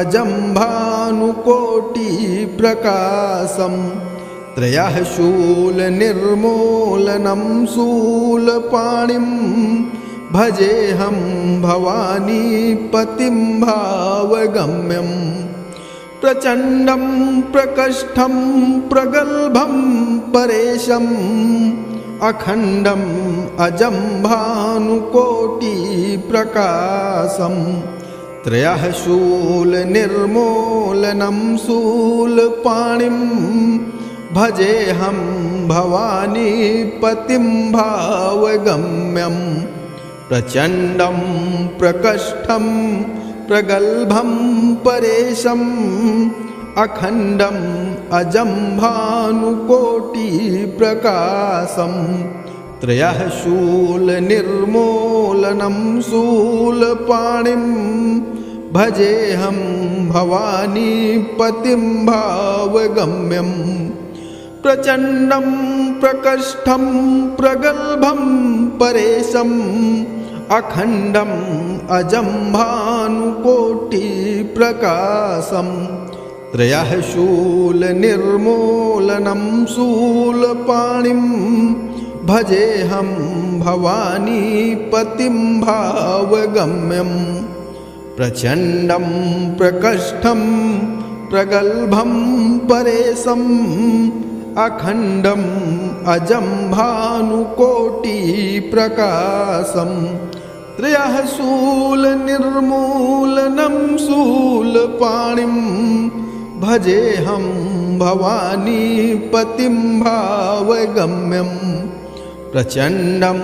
अजं भानुकोटिप्रकाशं त्रयः शूलनिर्मूलनं शूलपाणिं भजेऽहं भवानीपतिं भावगम्यं प्रचण्डं प्रकष्ठं प्रगल्भं परेशम् अखण्डम् अजं भानुकोटिप्रकाशम् त्रयः शूलनिर्मूलनं शूलपाणिं भजेऽहं भवानीपतिं भावगम्यं प्रचण्डं प्रकष्ठं प्रगल्भं परेशम् अखण्डम् अजं भानुकोटिप्रकाशम् त्रयः शूलनिर्मूलनं शूलपाणिं भजेऽहं भवानीपतिं भावगम्यं प्रचण्डं प्रकष्ठं प्रगल्भं परेशम् अखण्डम् अजं भानुकोटिप्रकाशम् त्रयः शूलनिर्मूलनं शूलपाणिं भजेऽहं भवानीपतिं भावगम्यं प्रचण्डं प्रकष्ठं प्रगल्भं परेशम् अखण्डम् अजं भानुकोटिप्रकाशम् त्रयः शूलनिर्मूलनं शूलपाणिं भजेऽहं भवानीपतिं भावगम्यं प्रचण्डं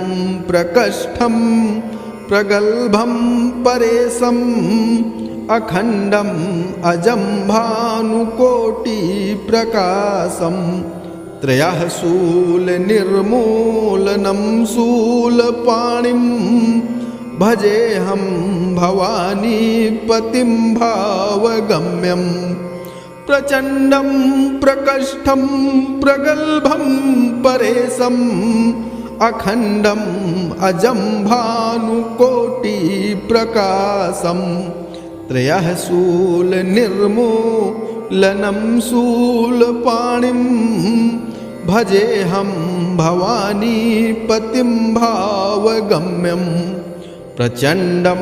प्रकष्ठं प्रगल्भं परेशम् अखण्डम् अजं भानुकोटिप्रकाशम् त्रयः शूलनिर्मूलनं शूलपाणिं भजेऽहं भवानीपतिं भावगम्यं प्रचण्डं प्रकष्ठं प्रगल्भं परेशम् अखण्डम् अजं भानुकोटिप्रकाशम् त्रयः शूलनिर्मूलनं शूलपाणिं भजेऽहं भवानीपतिं भावगम्यं प्रचण्डं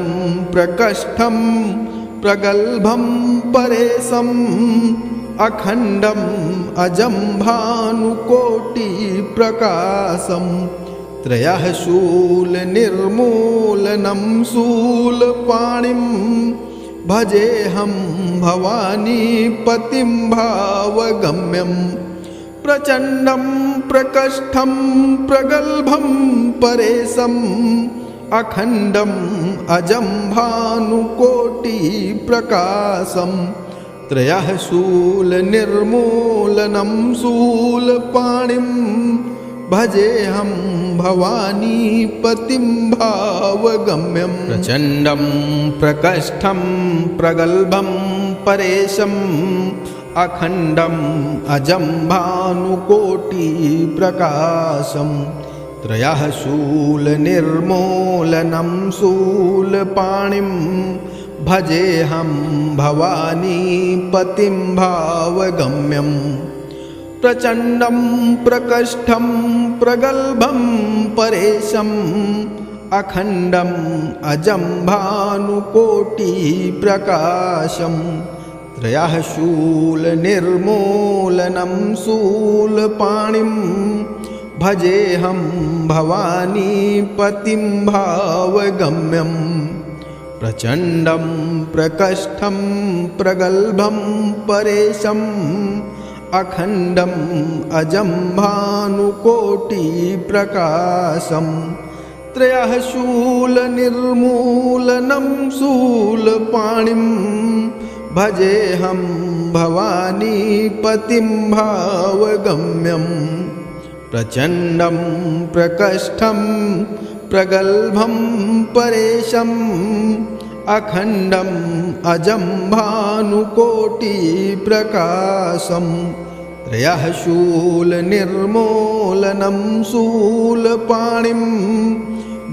प्रकष्ठं प्रगल्भं परेशम् अखण्डम् अजं भानुकोटिप्रकाशम् त्रयः शूलनिर्मूलनं शूलपाणिं भजेऽहं भवानीपतिं भावगम्यं प्रचण्डं प्रकष्ठं प्रगल्भं परेशम् अखण्डम् अजं भानुकोटिप्रकाशम् त्रयः शूलनिर्मूलनं शूलपाणिं भजेऽहं भवानीपतिं भावगम्यं प्रचण्डं प्रकष्ठं प्रगल्भं परेशम् अखण्डम् अजं भानुकोटिप्रकाशम् त्रयः शूलनिर्मूलनं शूलपाणिं भजेऽहं भवानीपतिं भावगम्यं प्रचण्डं प्रकष्ठं प्रगल्भं परेशम् अखण्डम् अजं भानुकोटिप्रकाशम् त्रयः शूलनिर्मूलनं शूलपाणिं भजेऽहं भवानीपतिं भावगम्यं प्रचण्डं प्रकष्ठं प्रगल्भं परेशम् अखण्डम् अजं भानुकोटिप्रकाशम् त्रयः शूलनिर्मूलनं शूलपाणिं भजेऽहं भवानीपतिं भावगम्यं प्रचण्डं प्रकष्ठं प्रगल्भं परेशम् अखण्डम् अजं भानुकोटिप्रकाशम् त्रयः शूलनिर्मूलनं शूलपाणिं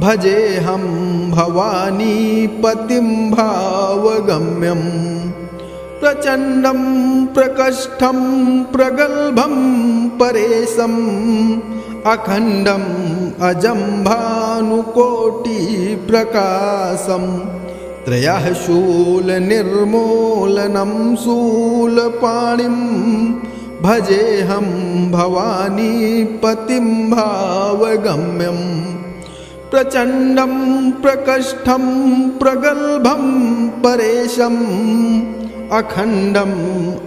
भजेऽहं भवानीपतिं भावगम्यं प्रचण्डं प्रकष्ठं प्रगल्भं परेशम् अखण्डम् अजं भानुकोटिप्रकाशम् त्रयः शूलनिर्मूलनं शूलपाणिं भजेऽहं भवानीपतिं भावगम्यं प्रचण्डं प्रकष्ठं प्रगल्भं परेशम् अखण्डम्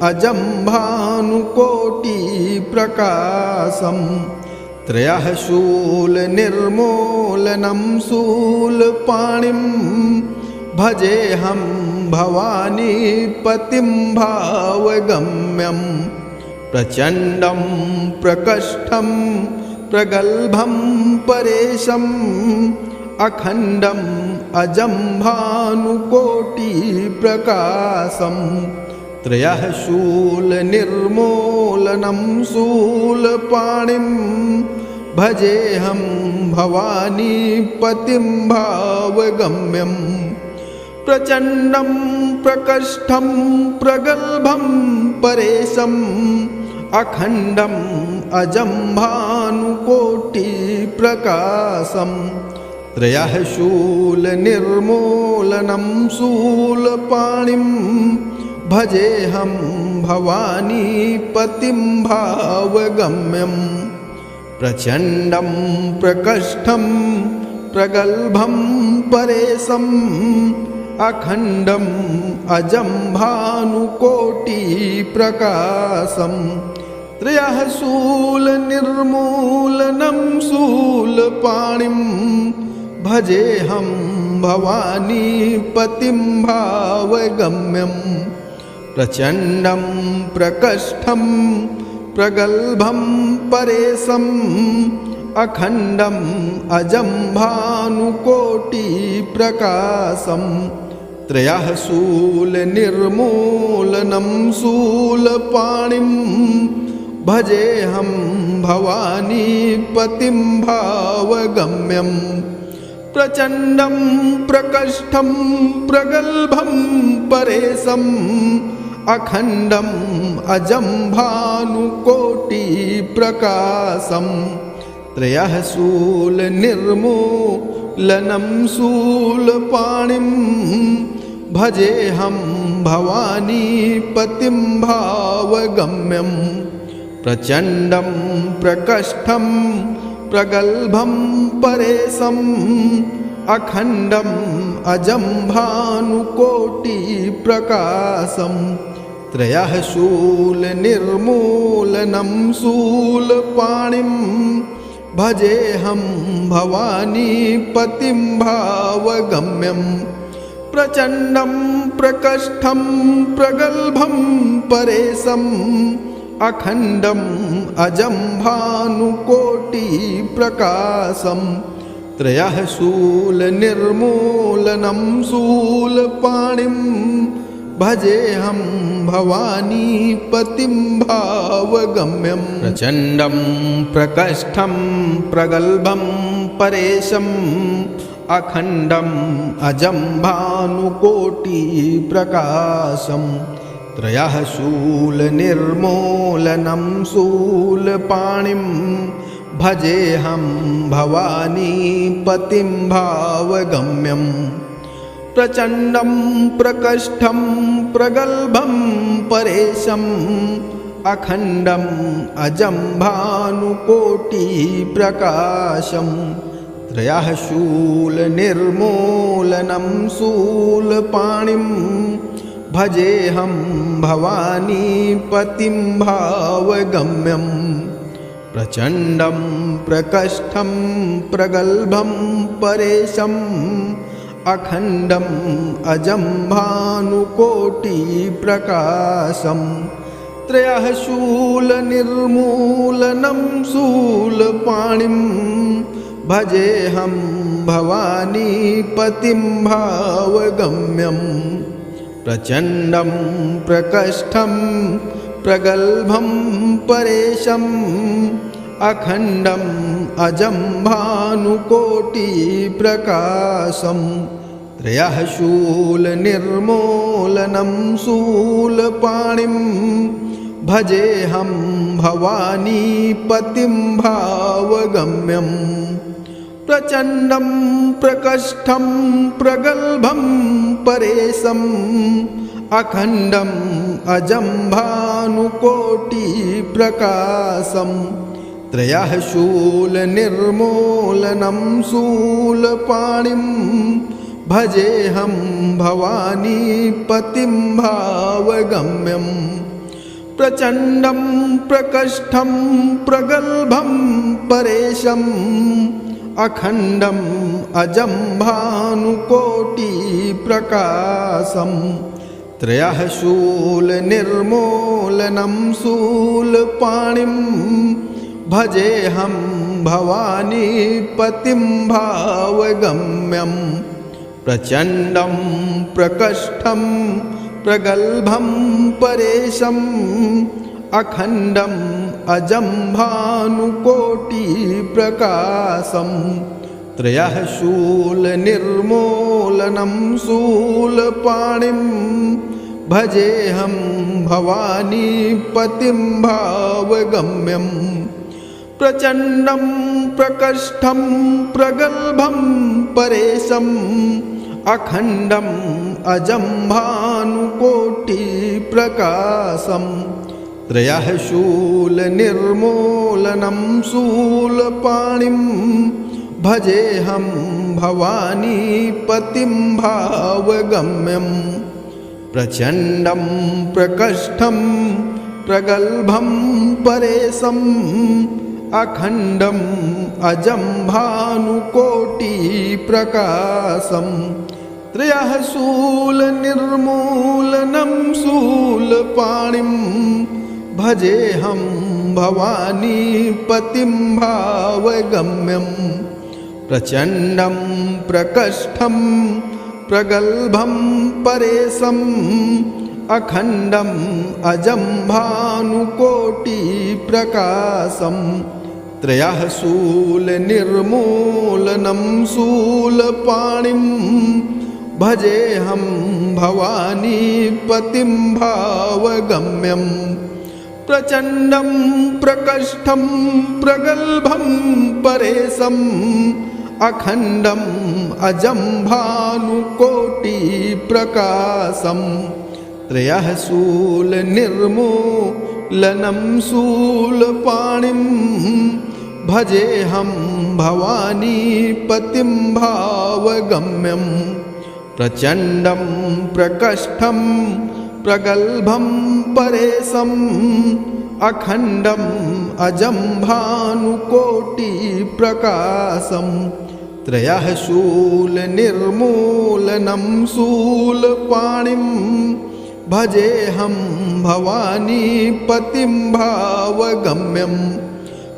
अजं भानुकोटिप्रकाशं त्रयः शूलनिर्मूलनं शूलपाणिं भजेऽहं भवानीपतिं भावगम्यं प्रचण्डं प्रकष्ठं प्रगल्भं परेशम् अखण्डम् अजं भानुकोटिप्रकाशं त्रयः शूलनिर्मूलनं शूलपाणिं भजेऽहं भवानीपतिं भावगम्यं प्रचण्डं प्रकष्ठं प्रगल्भं परेशम् अखण्डम् अजं भानुकोटिप्रकाशं त्रयः शूलनिर्मूलनं शूलपाणिं भजेऽहं भवानीपतिं भावगम्यं प्रचण्डं प्रकष्ठं प्रगल्भं परेशम् अखण्डम् अजं भानुकोटिप्रकाशं त्रयः शूलनिर्मूलनं शूलपाणिं भजेऽहं भवानीपतिं भावगम्यं प्रचण्डं प्रकष्ठं प्रगल्भं परेशम् अखण्डम् अजं भानुकोटिप्रकाशं त्रयः शूलनिर्मूलनं शूलपाणिं भजेऽहं भवानीपतिं भावगम्यं प्रचण्डं प्रकष्ठं प्रगल्भं परेशम् अखण्डम् अजं भानुकोटिप्रकाशं त्रयः शूलनिर्मूलनं शूलपाणिं भजेऽहं भवानीपतिं भावगम्यं प्रचण्डं प्रकष्ठं प्रगल्भं परेशम् अखण्डम् अजं भानुकोटिप्रकाशं त्रयः शूलनिर्मूलनं शूलपाणिं भजेऽहं भवानीपतिं भावगम्यं प्रचण्डं प्रकष्ठं प्रगल्भं परेशम् अखण्डम् अजं भानुकोटिप्रकाशं त्रयः शूलनिर्मूलनं शूलपाणिं भजेऽहं भवानीपतिं भावगम्यं प्रचण्डं प्रकष्ठं प्रगल्भं परेशम् अखण्डम् अजं भानुकोटिप्रकाशं त्रयः शूलनिर्मूलनं शूलपाणिं भजेऽहं भवानीपतिं भावगम्यं प्रचण्डं प्रकष्ठं प्रगल्भं परेशम् अखण्डम् अजं भानुकोटिप्रकाशं त्रयः शूलनिर्मूलनं शूलपाणिं भजेऽहं भवानीपतिं भावगम्यं प्रचण्डं प्रकष्ठं प्रगल्भं परेशम् अखण्डम् अजं भानुकोटिप्रकाशं त्रयः शूलनिर्मूलनं शूलपाणिं भजेऽहं भवानीपतिं भावगम्यं प्रचण्डं प्रकष्ठं प्रगल्भं परेशम् अखण्डम् अजं भानुकोटिप्रकाशं त्रयः शूलनिर्मूलनं शूलपाणिं भजेऽहं भवानीपतिं भावगम्यं प्रचण्डं प्रकष्ठं प्रगल्भं परेशम् अखण्डम् अजं भानुकोटिप्रकाशम् त्रयः शूलनिर्मूलनं शूलपाणिं भजेऽहं भवानीपतिं भावगम्यम् प्रचण्डं प्रकष्ठं प्रगल्भं परेशम् अखण्डम् अजं भानुकोटिप्रकाशम् त्रयः शूलनिर्मूलनं शूलपाणिं भजेऽहं भवानीपतिं भावगम्यम् प्रचण्डं प्रकष्ठं प्रगल्भं परेशम् अखण्डम् अजं भानुकोटिप्रकाशम् त्रयः शूलनिर्मूलनं शूलपाणिं भजेऽहं भवानीपतिं भावगम्यम् प्रचण्डं प्रकष्ठं प्रगल्भं परेशम् अखण्डम् अजं भानुकोटिप्रकाशम् त्रयः शूलनिर्मूलनं शूलपाणिं भजेऽहं भवानीपतिं भावगम्यम् प्रचण्डं प्रकष्ठं प्रगल्भं परेशम् अखण्डम् अजं भानुकोटिप्रकाशम् त्रयः शूलनिर्मूलनं शूलपाणिं भजेऽहं भवानीपतिं भावगम्यम् प्रचण्डं प्रकष्ठं प्रगल्भं परेशम् अखण्डम् अजं भानुकोटिप्रकाशम् त्रयः शूलनिर्मूलनं शूलपाणिं भजेऽहं भवानीपतिं भावगम्यम् प्रचण्डं प्रकष्ठं प्रगल्भं परेशम् अखण्डम् अजं भानुकोटिप्रकाशम् त्रयः शूलनिर्मूलनं शूलपाणिं भजेऽहं भवानीपतिं भावगम्यम् प्रचण्डं प्रकष्ठं प्रगल्भं परेशम् अखण्डम् अजं भानुकोटिप्रकाशम् त्रयः शूलनिर्मूलनं शूलपाणिं भजेऽहं भवानीपतिं भावगम्यम्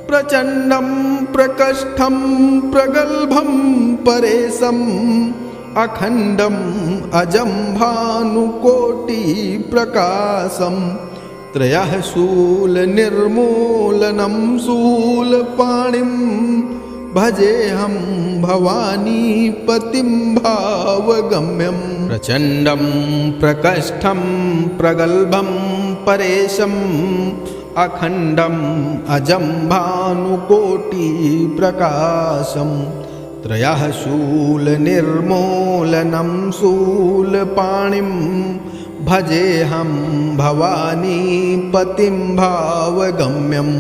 प्रचण्डं प्रकष्ठं प्रगल्भं परेशम् अखण्डम् अजं भानुकोटिप्रकाशम् त्रयः शूलनिर्मूलनं शूलपाणिं भजेऽहं भवानीपतिं भावगम्यम् प्रचण्डं प्रकष्ठं प्रगल्भं परेशम् अखण्डम् अजं भानुकोटिप्रकाशम् त्रयः शूलनिर्मूलनं शूलपाणिं भजेऽहं भवानीपतिं भावगम्यम्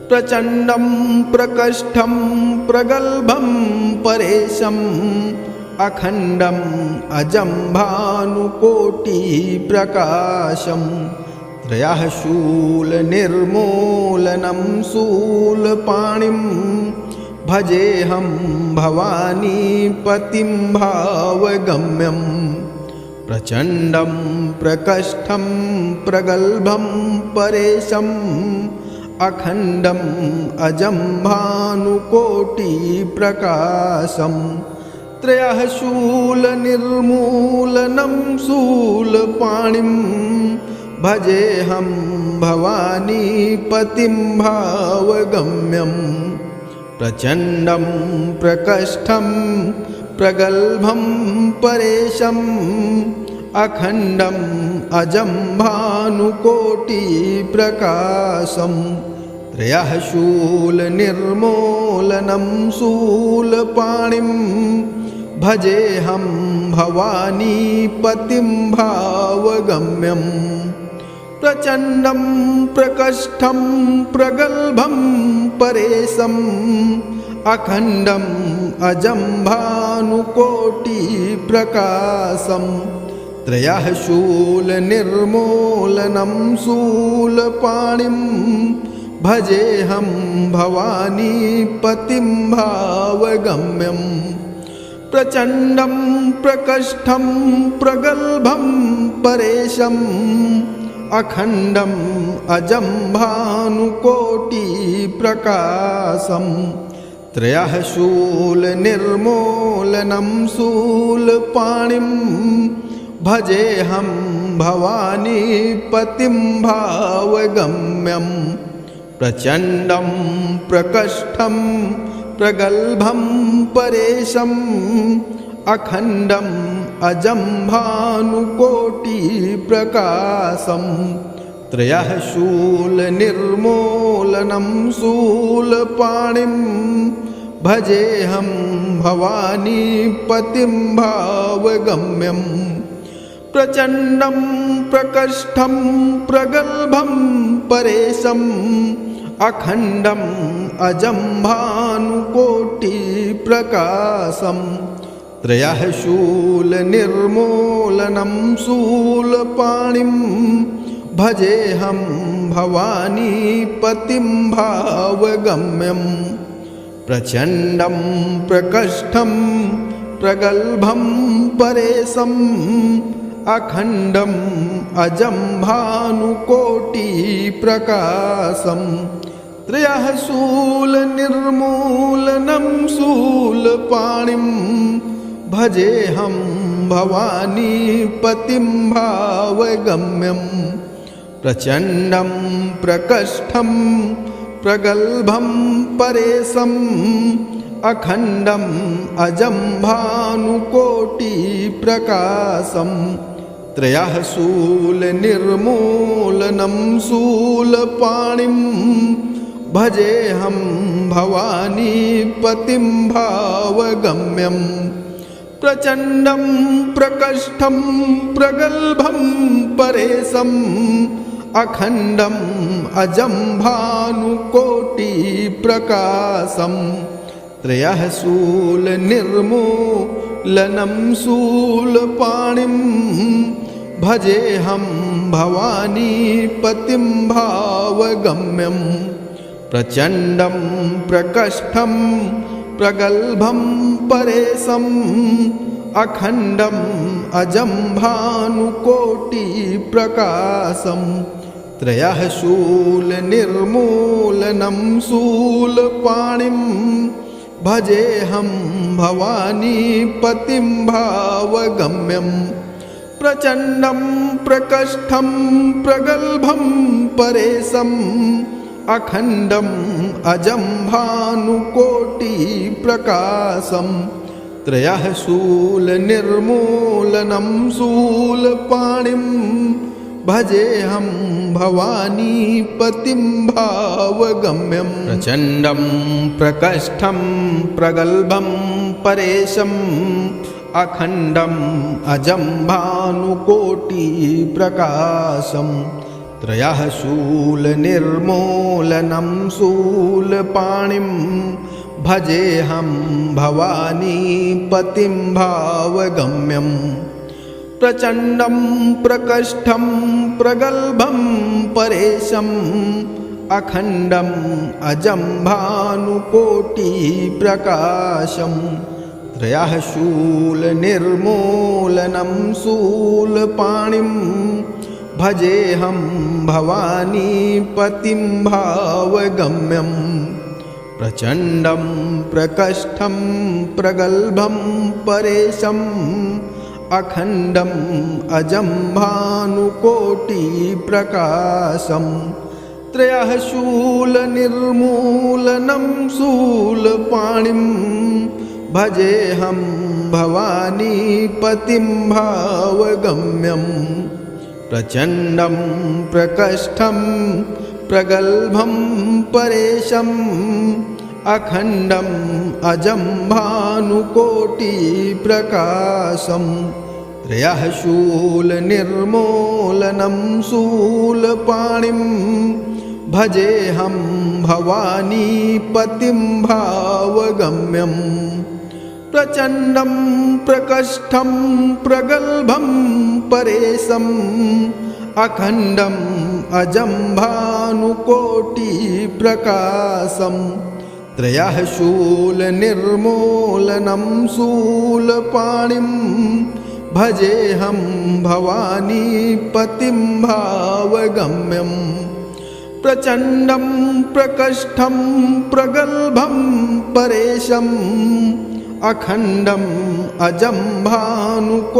प्रचण्डं प्रकष्ठं प्रगल्भं परेशम् अखण्डम् अजं भानुकोटिप्रकाशम् त्रयः शूलनिर्मूलनं शूलपाणिं भजेऽहं भवानीपतिं भावगम्यम् प्रचण्डं प्रकष्ठं प्रगल्भं परेशम् अखण्डम् अजं भानुकोटिप्रकाशम् त्रयः शूलनिर्मूलनं शूलपाणिं भजेऽहं भवानीपतिं भावगम्यम् प्रचण्डं प्रकष्ठं प्रगल्भं परेशम् अखण्डम् अजं भानुकोटिप्रकाशम् त्रयः शूलनिर्मूलनं शूलपाणिं भजेऽहं भवानीपतिं भावगम्यम् प्रचण्डं प्रकष्ठं प्रगल्भं परेशम् अखण्डम् अजं भानुकोटिप्रकाशम् त्रयः शूलनिर्मूलनं शूलपाणिं भजेऽहं भवानीपतिं भावगम्यम् प्रचण्डं प्रकष्ठं प्रगल्भं परेशम् अखण्डम् अजं भानुकोटिप्रकाशम् त्रयः शूलनिर्मूलनं शूलपाणिं भजेऽहं भवानीपतिं भावगम्यम् प्रचण्डं प्रकष्ठं प्रगल्भं परेशम् अखण्डम् अजं भानुकोटिप्रकाशम् त्रयः शूलनिर्मूलनं शूलपाणिं भजेऽहं भवानीपतिं भावगम्यम् प्रचण्डं प्रकष्ठं प्रगल्भं परेशम् अखण्डम् अजं भानुकोटिप्रकाशम् त्रयः शूलनिर्मूलनं शूलपाणिं भजेऽहं भवानीपतिं भावगम्यम् प्रचण्डं प्रकष्ठं प्रगल्भं परेशम् अखण्डम् अजं भानुकोटिप्रकाशम् त्रयः शूलनिर्मूलनं शूलपाणिं भजेऽहं भवानीपतिं भावगम्यम् प्रचण्डं प्रकष्ठं प्रगल्भं परेशम् अखण्डम् अजं भानुकोटिप्रकाशम् त्रयः शूलनिर्मूलनं शूलपाणिं भजेऽहं भवानीपतिं भावगम्यम् प्रचण्डं प्रकष्ठं प्रगल्भं परेशम् अखण्डम् अजं भानुकोटिप्रकाशम् त्रयः शूलनिर्मूलनं शूलपाणिं भजेऽहं भवानीपतिं भावगम्यम् प्रचण्डं प्रकष्ठं प्रगल्भं परेशम् अखण्डम् अजं भानुकोटिप्रकाशम् त्रयः शूलनिर्मूलनं शूलपाणिं भजेऽहं भवानीपतिं भावगम्यम् प्रचण्डं प्रकष्ठं प्रगल्भं परेशम् अखण्डम् अजं भानुकोटिप्रकाशम् त्रयः शूलनिर्मूलनं शूलपाणिं भजेऽहं भवानीपतिं भावगम्यम् प्रचण्डं प्रकष्ठं प्रगल्भं परेशम् अखण्डम् अजं भानुकोटिप्रकाशम् त्रयः शूलनिर्मूलनं शूलपाणिं भजेऽहं भवानीपतिं भावगम्यम् प्रचण्डं प्रकष्ठं प्रगल्भं परेशम् अखण्डम् अजं भानुकोटिप्रकाशम् त्रयः शूलनिर्मूलनं शूलपाणिं भजेऽहं भवानीपतिं भावगम्यम् प्रचण्डं प्रकष्ठं प्रगल्भं परेशम् अखण्डम् अजं भानुकोटिप्रकाशम् त्रयः शूलनिर्मूलनं शूलपाणिं भजेऽहं भवानीपतिं भावगम्यम् प्रचण्डं प्रकष्ठं प्रगल्भं परेशम् अखण्डम् अजं भानुकोटिप्रकाशं त्रयः शूलनिर्मूलनं शूलपाणिं भजेऽहं भवानीपतिं भावगम्यं प्रचण्डं प्रकष्ठं प्रगल्भं परेशम् अखण्डम् अजं भानुकोटिप्रकाशं त्रयः शूलनिर्मूलनं शूलपाणिं भजेऽहं भवानीपतिं भावगम्यं प्रचण्डं प्रकष्ठं प्रगल्भं परेशम् अखण्डम् अजं भानुकोटिप्रकाशं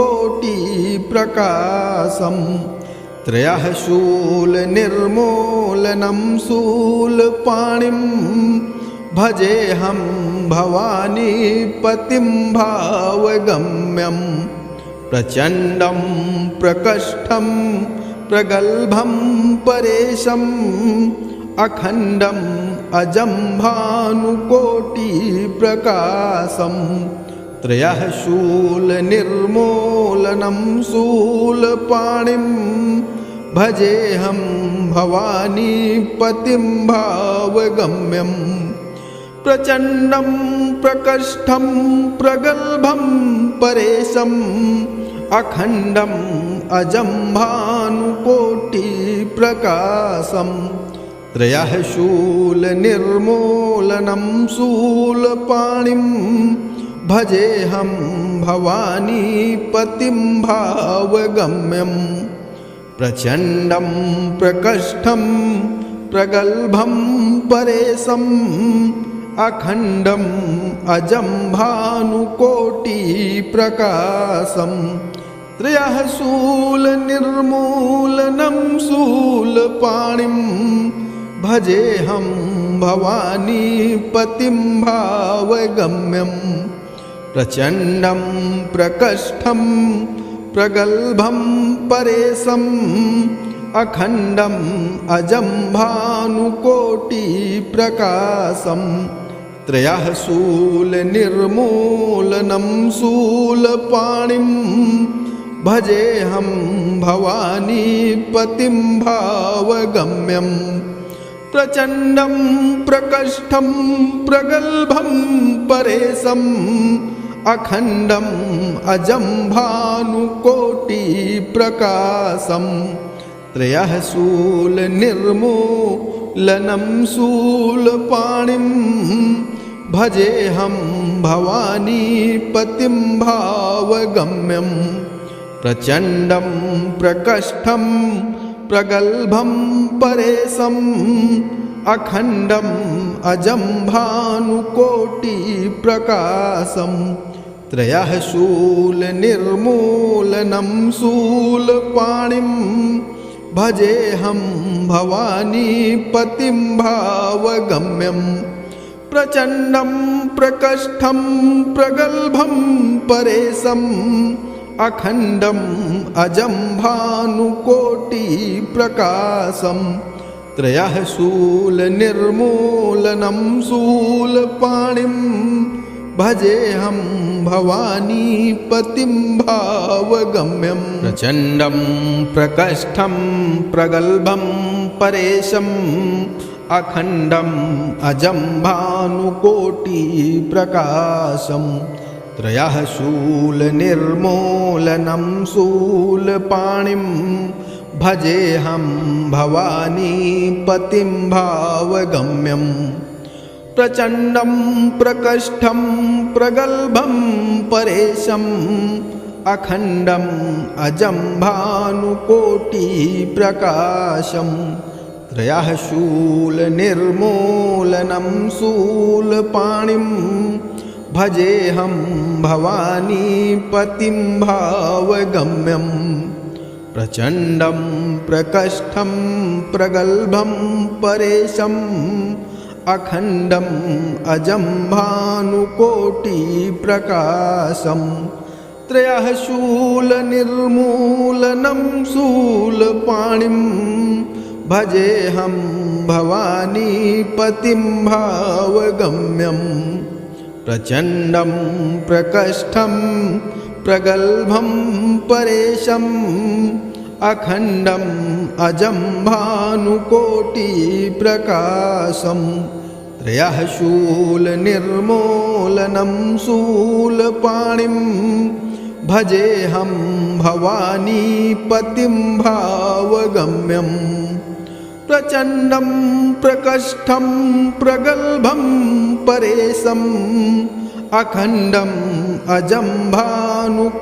त्रयः शूलनिर्मूलनं शूलपाणिं भजेऽहं भवानीपतिं भावगम्यं प्रचण्डं प्रकष्ठं प्रगल्भं परेशम् अखण्डम् अजं भानुकोटिप्रकाशं त्रयः शूलनिर्मूलनं शूलपाणिं भजेऽहं भवानीपतिं भावगम्यं प्रचण्डं प्रकष्ठं प्रगल्भं परेशम् अखण्डम् अजं भानुकोटिप्रकाशं त्रयः शूलनिर्मूलनं शूलपाणिं भजेऽहं भवानीपतिं भावगम्यं प्रचण्डं प्रकष्ठं प्रगल्भं परेशम् अखण्डम् अजं भानुकोटिप्रकाशं त्रयः शूलनिर्मूलनं शूलपाणिं भजेऽहं भवानीपतिं भावगम्यं प्रचण्डं प्रकष्ठं प्रगल्भं परेशम् अखण्डम् अजं भानुकोटिप्रकाशं त्रयः शूलनिर्मूलनं शूलपाणिं भजेऽहं भवानीपतिं भावगम्यं प्रचण्डं प्रकष्ठं प्रगल्भं परेशम् अखण्डम् अजं भानुकोटिप्रकाशं त्रयः शूलनिर्मूलनं शूलपाणिं भजेऽहं भवानीपतिं भावगम्यं प्रचण्डं प्रकष्ठं प्रगल्भं परेशम् अखण्डम् अजं भानुकोटिप्रकाशं त्रयः शूलनिर्मूलनं शूलपाणिं भजेऽहं भवानीपतिं भावगम्यं प्रचण्डं प्रकष्ठं प्रगल्भं परेशम् अखण्डम् अजं भानुकोटिप्रकाशं त्रयः शूलनिर्मूलनं शूलपाणिं भजेऽहं भवानीपतिं भावगम्यं प्रचण्डं प्रकष्ठं प्रगल्भं परेशम् अखण्डम् अजं भानुकोटिप्रकाशं त्रयः शूलनिर्मूलनं शूलपाणिं भजेऽहं भवानीपतिं भावगम्यं प्रचण्डं प्रकष्ठं प्रगल्भं परेशम् अखण्डम् अजं भानुकोटिप्रकाशं त्रयः शूलनिर्मूलनं शूलपाणिं भजेऽहं भवानीपतिं भावगम्यं प्रचण्डं प्रकष्ठं प्रगल्भं परेशम् अखण्डम् अजं भानुकोटिप्रकाशं त्रयः शूलनिर्मूलनं शूलपाणिं भजेऽहं भवानीपतिं भावगम्यं प्रचण्डं प्रकष्ठं प्रगल्भं परेशम् अखण्डम् अजं भानुकोटिप्रकाशं त्रयः शूलनिर्मूलनं शूलपाणिं भजेऽहं भवानीपतिं भावगम्यं प्रचण्डं प्रकष्ठं प्रगल्भं परेशम् अखण्डम् अजं भानुकोटिप्रकाशं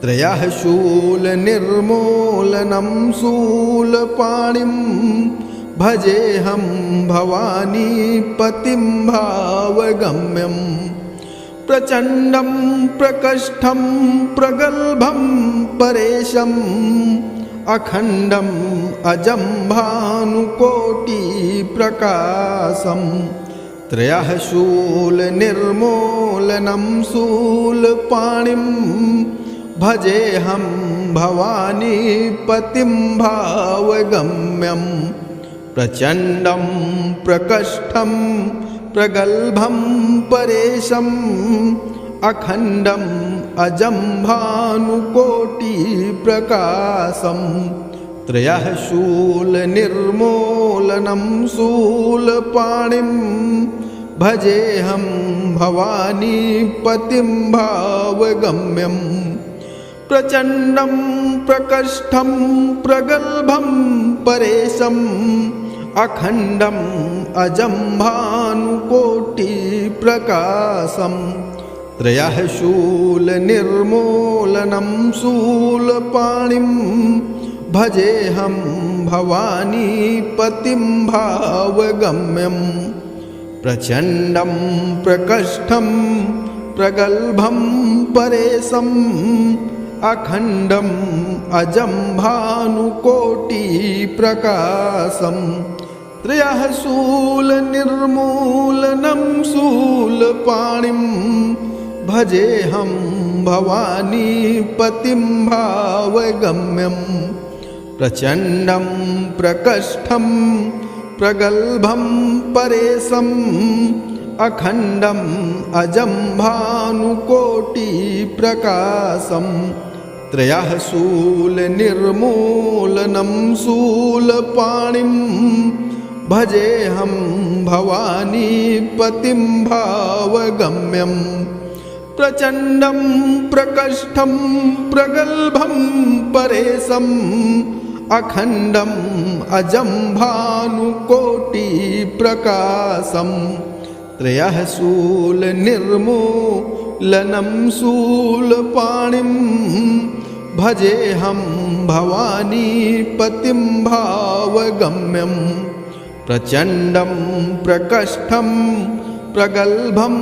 त्रयः शूलनिर्मूलनं शूलपाणिं भजेऽहं भवानीपतिं भावगम्यं प्रचण्डं प्रकष्ठं प्रगल्भं परेशम् अखण्डम् अजं भानुकोटिप्रकाशं त्रयः शूलनिर्मूलनं शूलपाणिं भजेऽहं भवानीपतिं भावगम्यं प्रचण्डं प्रकष्ठं प्रगल्भं परेशम् अखण्डम् अजं भानुकोटिप्रकाशं त्रयः शूलनिर्मूलनं शूलपाणिं भजेऽहं भवानीपतिं भावगम्यं प्रचण्डं प्रकष्ठं प्रगल्भं परेशम् अखण्डम् अजं भानुकोटिप्रकाशं त्रयः शूलनिर्मूलनं शूलपाणिं भजेऽहं भवानीपतिं भावगम्यं प्रचण्डं प्रकष्ठं प्रगल्भं परेशम् अखण्डम् अजं भानुकोटिप्रकाशं त्रयः शूलनिर्मूलनं शूलपाणिं भजेऽहं भवानीपतिं भावगम्यं प्रचण्डं प्रकष्ठं प्रगल्भं परेशम् अखण्डम् अजं भानुकोटिप्रकाशं त्रयः शूलनिर्मूलनं शूलपाणिं भजेऽहं भवानीपतिं भावगम्यं प्रचण्डं प्रकष्ठं प्रगल्भं परेशम् अखण्डम् अजं भानुकोटिप्रकाशं त्रयः शूलनिर्मूलनं शूलपाणिं भजेऽहं भवानीपतिं भावगम्यं प्रचण्डं प्रकष्ठं प्रगल्भं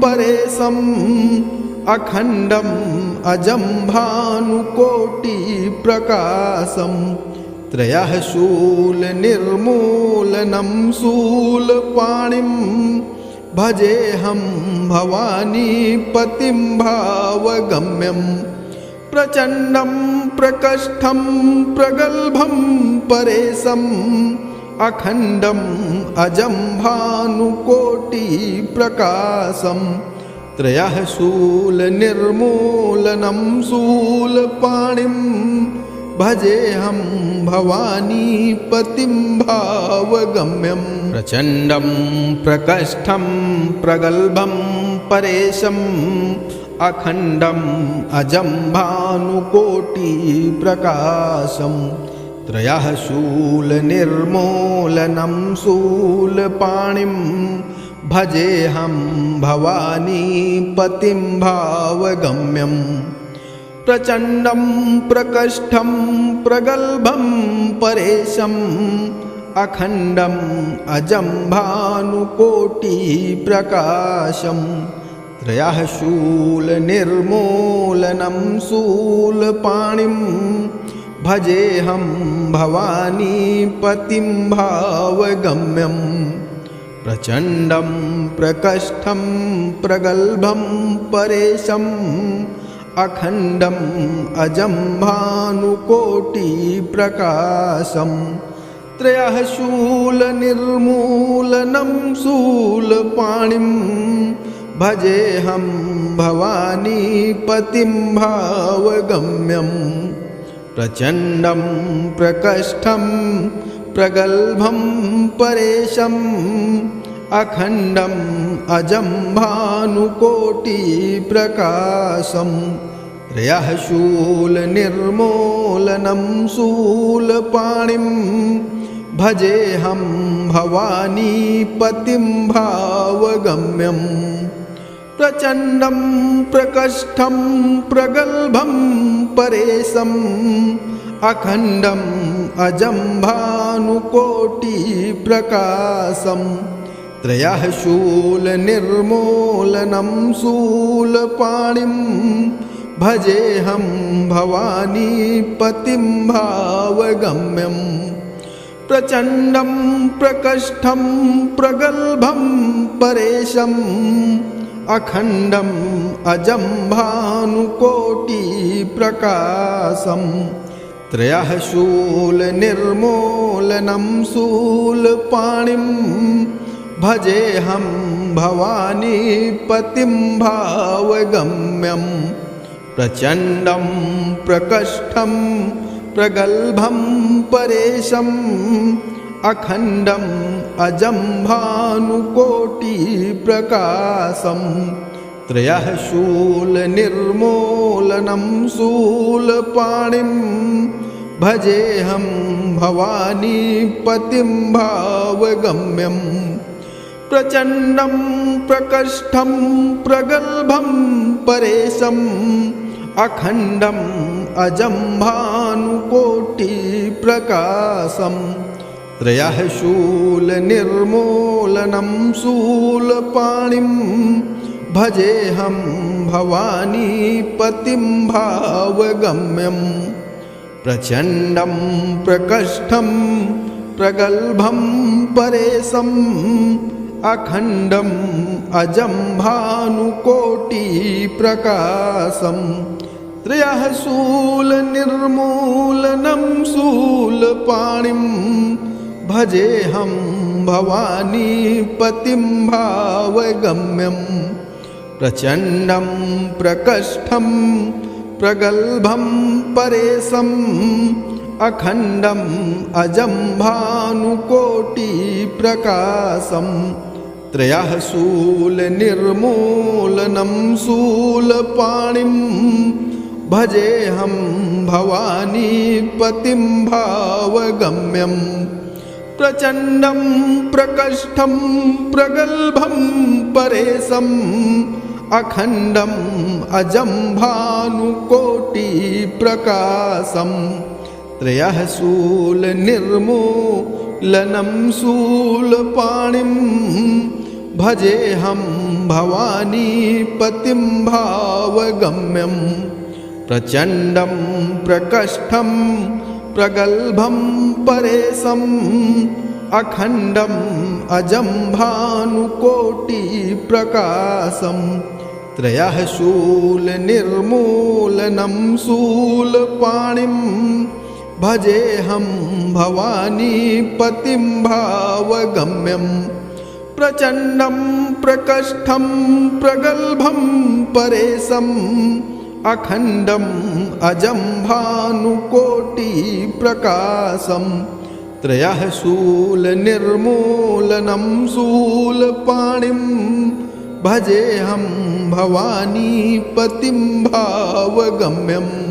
परेशम् अखण्डम् अजं भानुकोटिप्रकाशं त्रयः शूलनिर्मूलनं शूलपाणिं भजेऽहं भवानीपतिं भावगम्यं प्रचण्डं प्रकष्ठं प्रगल्भं परेशम् अखण्डम् अजं भानुकोटिप्रकाशं त्रयः शूलनिर्मूलनं शूलपाणिं भजेऽहं भवानीपतिं भावगम्यं प्रचण्डं प्रकष्ठं प्रगल्भं परेशम् अखण्डम् अजं भानुकोटिप्रकाशं त्रयः शूलनिर्मूलनं शूलपाणिं भजेऽहं भवानीपतिं भावगम्यं प्रचण्डं प्रकष्ठं प्रगल्भं परेशम् अखण्डम् अजं भानुकोटिप्रकाशं त्रयः शूलनिर्मूलनं शूलपाणिं भजेऽहं भवानीपतिं भावगम्यं प्रचण्डं प्रकष्ठं प्रगल्भं परेशम् अखण्डम् अजं भानुकोटिप्रकाशं त्रयः शूलनिर्मूलनं शूलपाणिं भजेऽहं भवानीपतिं भावगम्यं प्रचण्डं प्रकष्ठं प्रगल्भं परेशम् अखण्डम् अजं भानुकोटिप्रकाशं त्रयः शूलनिर्मूलनं शूलपाणिं भजेऽहं भवानीपतिं भावगम्यं प्रचण्डं प्रकष्ठं प्रगल्भं परेशम् अखण्डम् अजं भानुकोटिप्रकाशं त्रयः शूलनिर्मूलनं शूलपाणिं भजेऽहं भवानीपतिं भावगम्यं प्रचण्डं प्रकष्ठं प्रगल्भं परेशम् अखण्डम् अजं भानुकोटिप्रकाशं त्रयः शूलनिर्मूलनं शूलपाणिं भजेऽहं भवानीपतिं भावगम्यं प्रचण्डं प्रकष्ठं प्रगल्भं परेशम् अखण्डम् अजं भानुकोटिप्रकाशं त्रयः शूलनिर्मूलनं शूलपाणिं भजेऽहं भवानीपतिं भावगम्यं प्रचण्डं प्रकष्ठं प्रगल्भं परेशम् अखण्डम् अजं भानुकोटिप्रकाशं त्रयः शूलनिर्मूलनं शूलपाणिं भजेऽहं भवानीपतिं भावगम्यं प्रचण्डं प्रकष्ठं प्रगल्भं परेशम् अखण्डम् अजं भानुकोटिप्रकाशं त्रयः शूलनिर्मूलनं शूलपाणिं भजेऽहं भवानीपतिं भावगम्यं प्रचण्डं प्रकष्ठं प्रगल्भं परेशम् अखण्डम् अजं भानुकोटिप्रकाशं त्रयः शूलनिर्मूलनं शूलपाणिं भजेऽहं भवानीपतिं भावगम्यं प्रचण्डं प्रकष्ठं प्रगल्भं परेशम् अखण्डम् अजं भानुकोटिप्रकाशं त्रयः शूलनिर्मूलनं शूलपाणिं भजेऽहं भवानीपतिं भावगम्यं प्रचण्डं प्रकष्ठं प्रगल्भं परेशम् अखण्डम् अजं भानुकोटिप्रकाशं त्रयः शूलनिर्मूलनं शूलपाणिं भजेऽहं भवानीपतिं भावगम्यं प्रचण्डं प्रकष्ठं प्रगल्भं परेशम् अखण्डम् अजं भानुकोटिप्रकाशं त्रयः शूलनिर्मूलनं शूलपाणिं भजेऽहं भवानीपतिं भावगम्यम्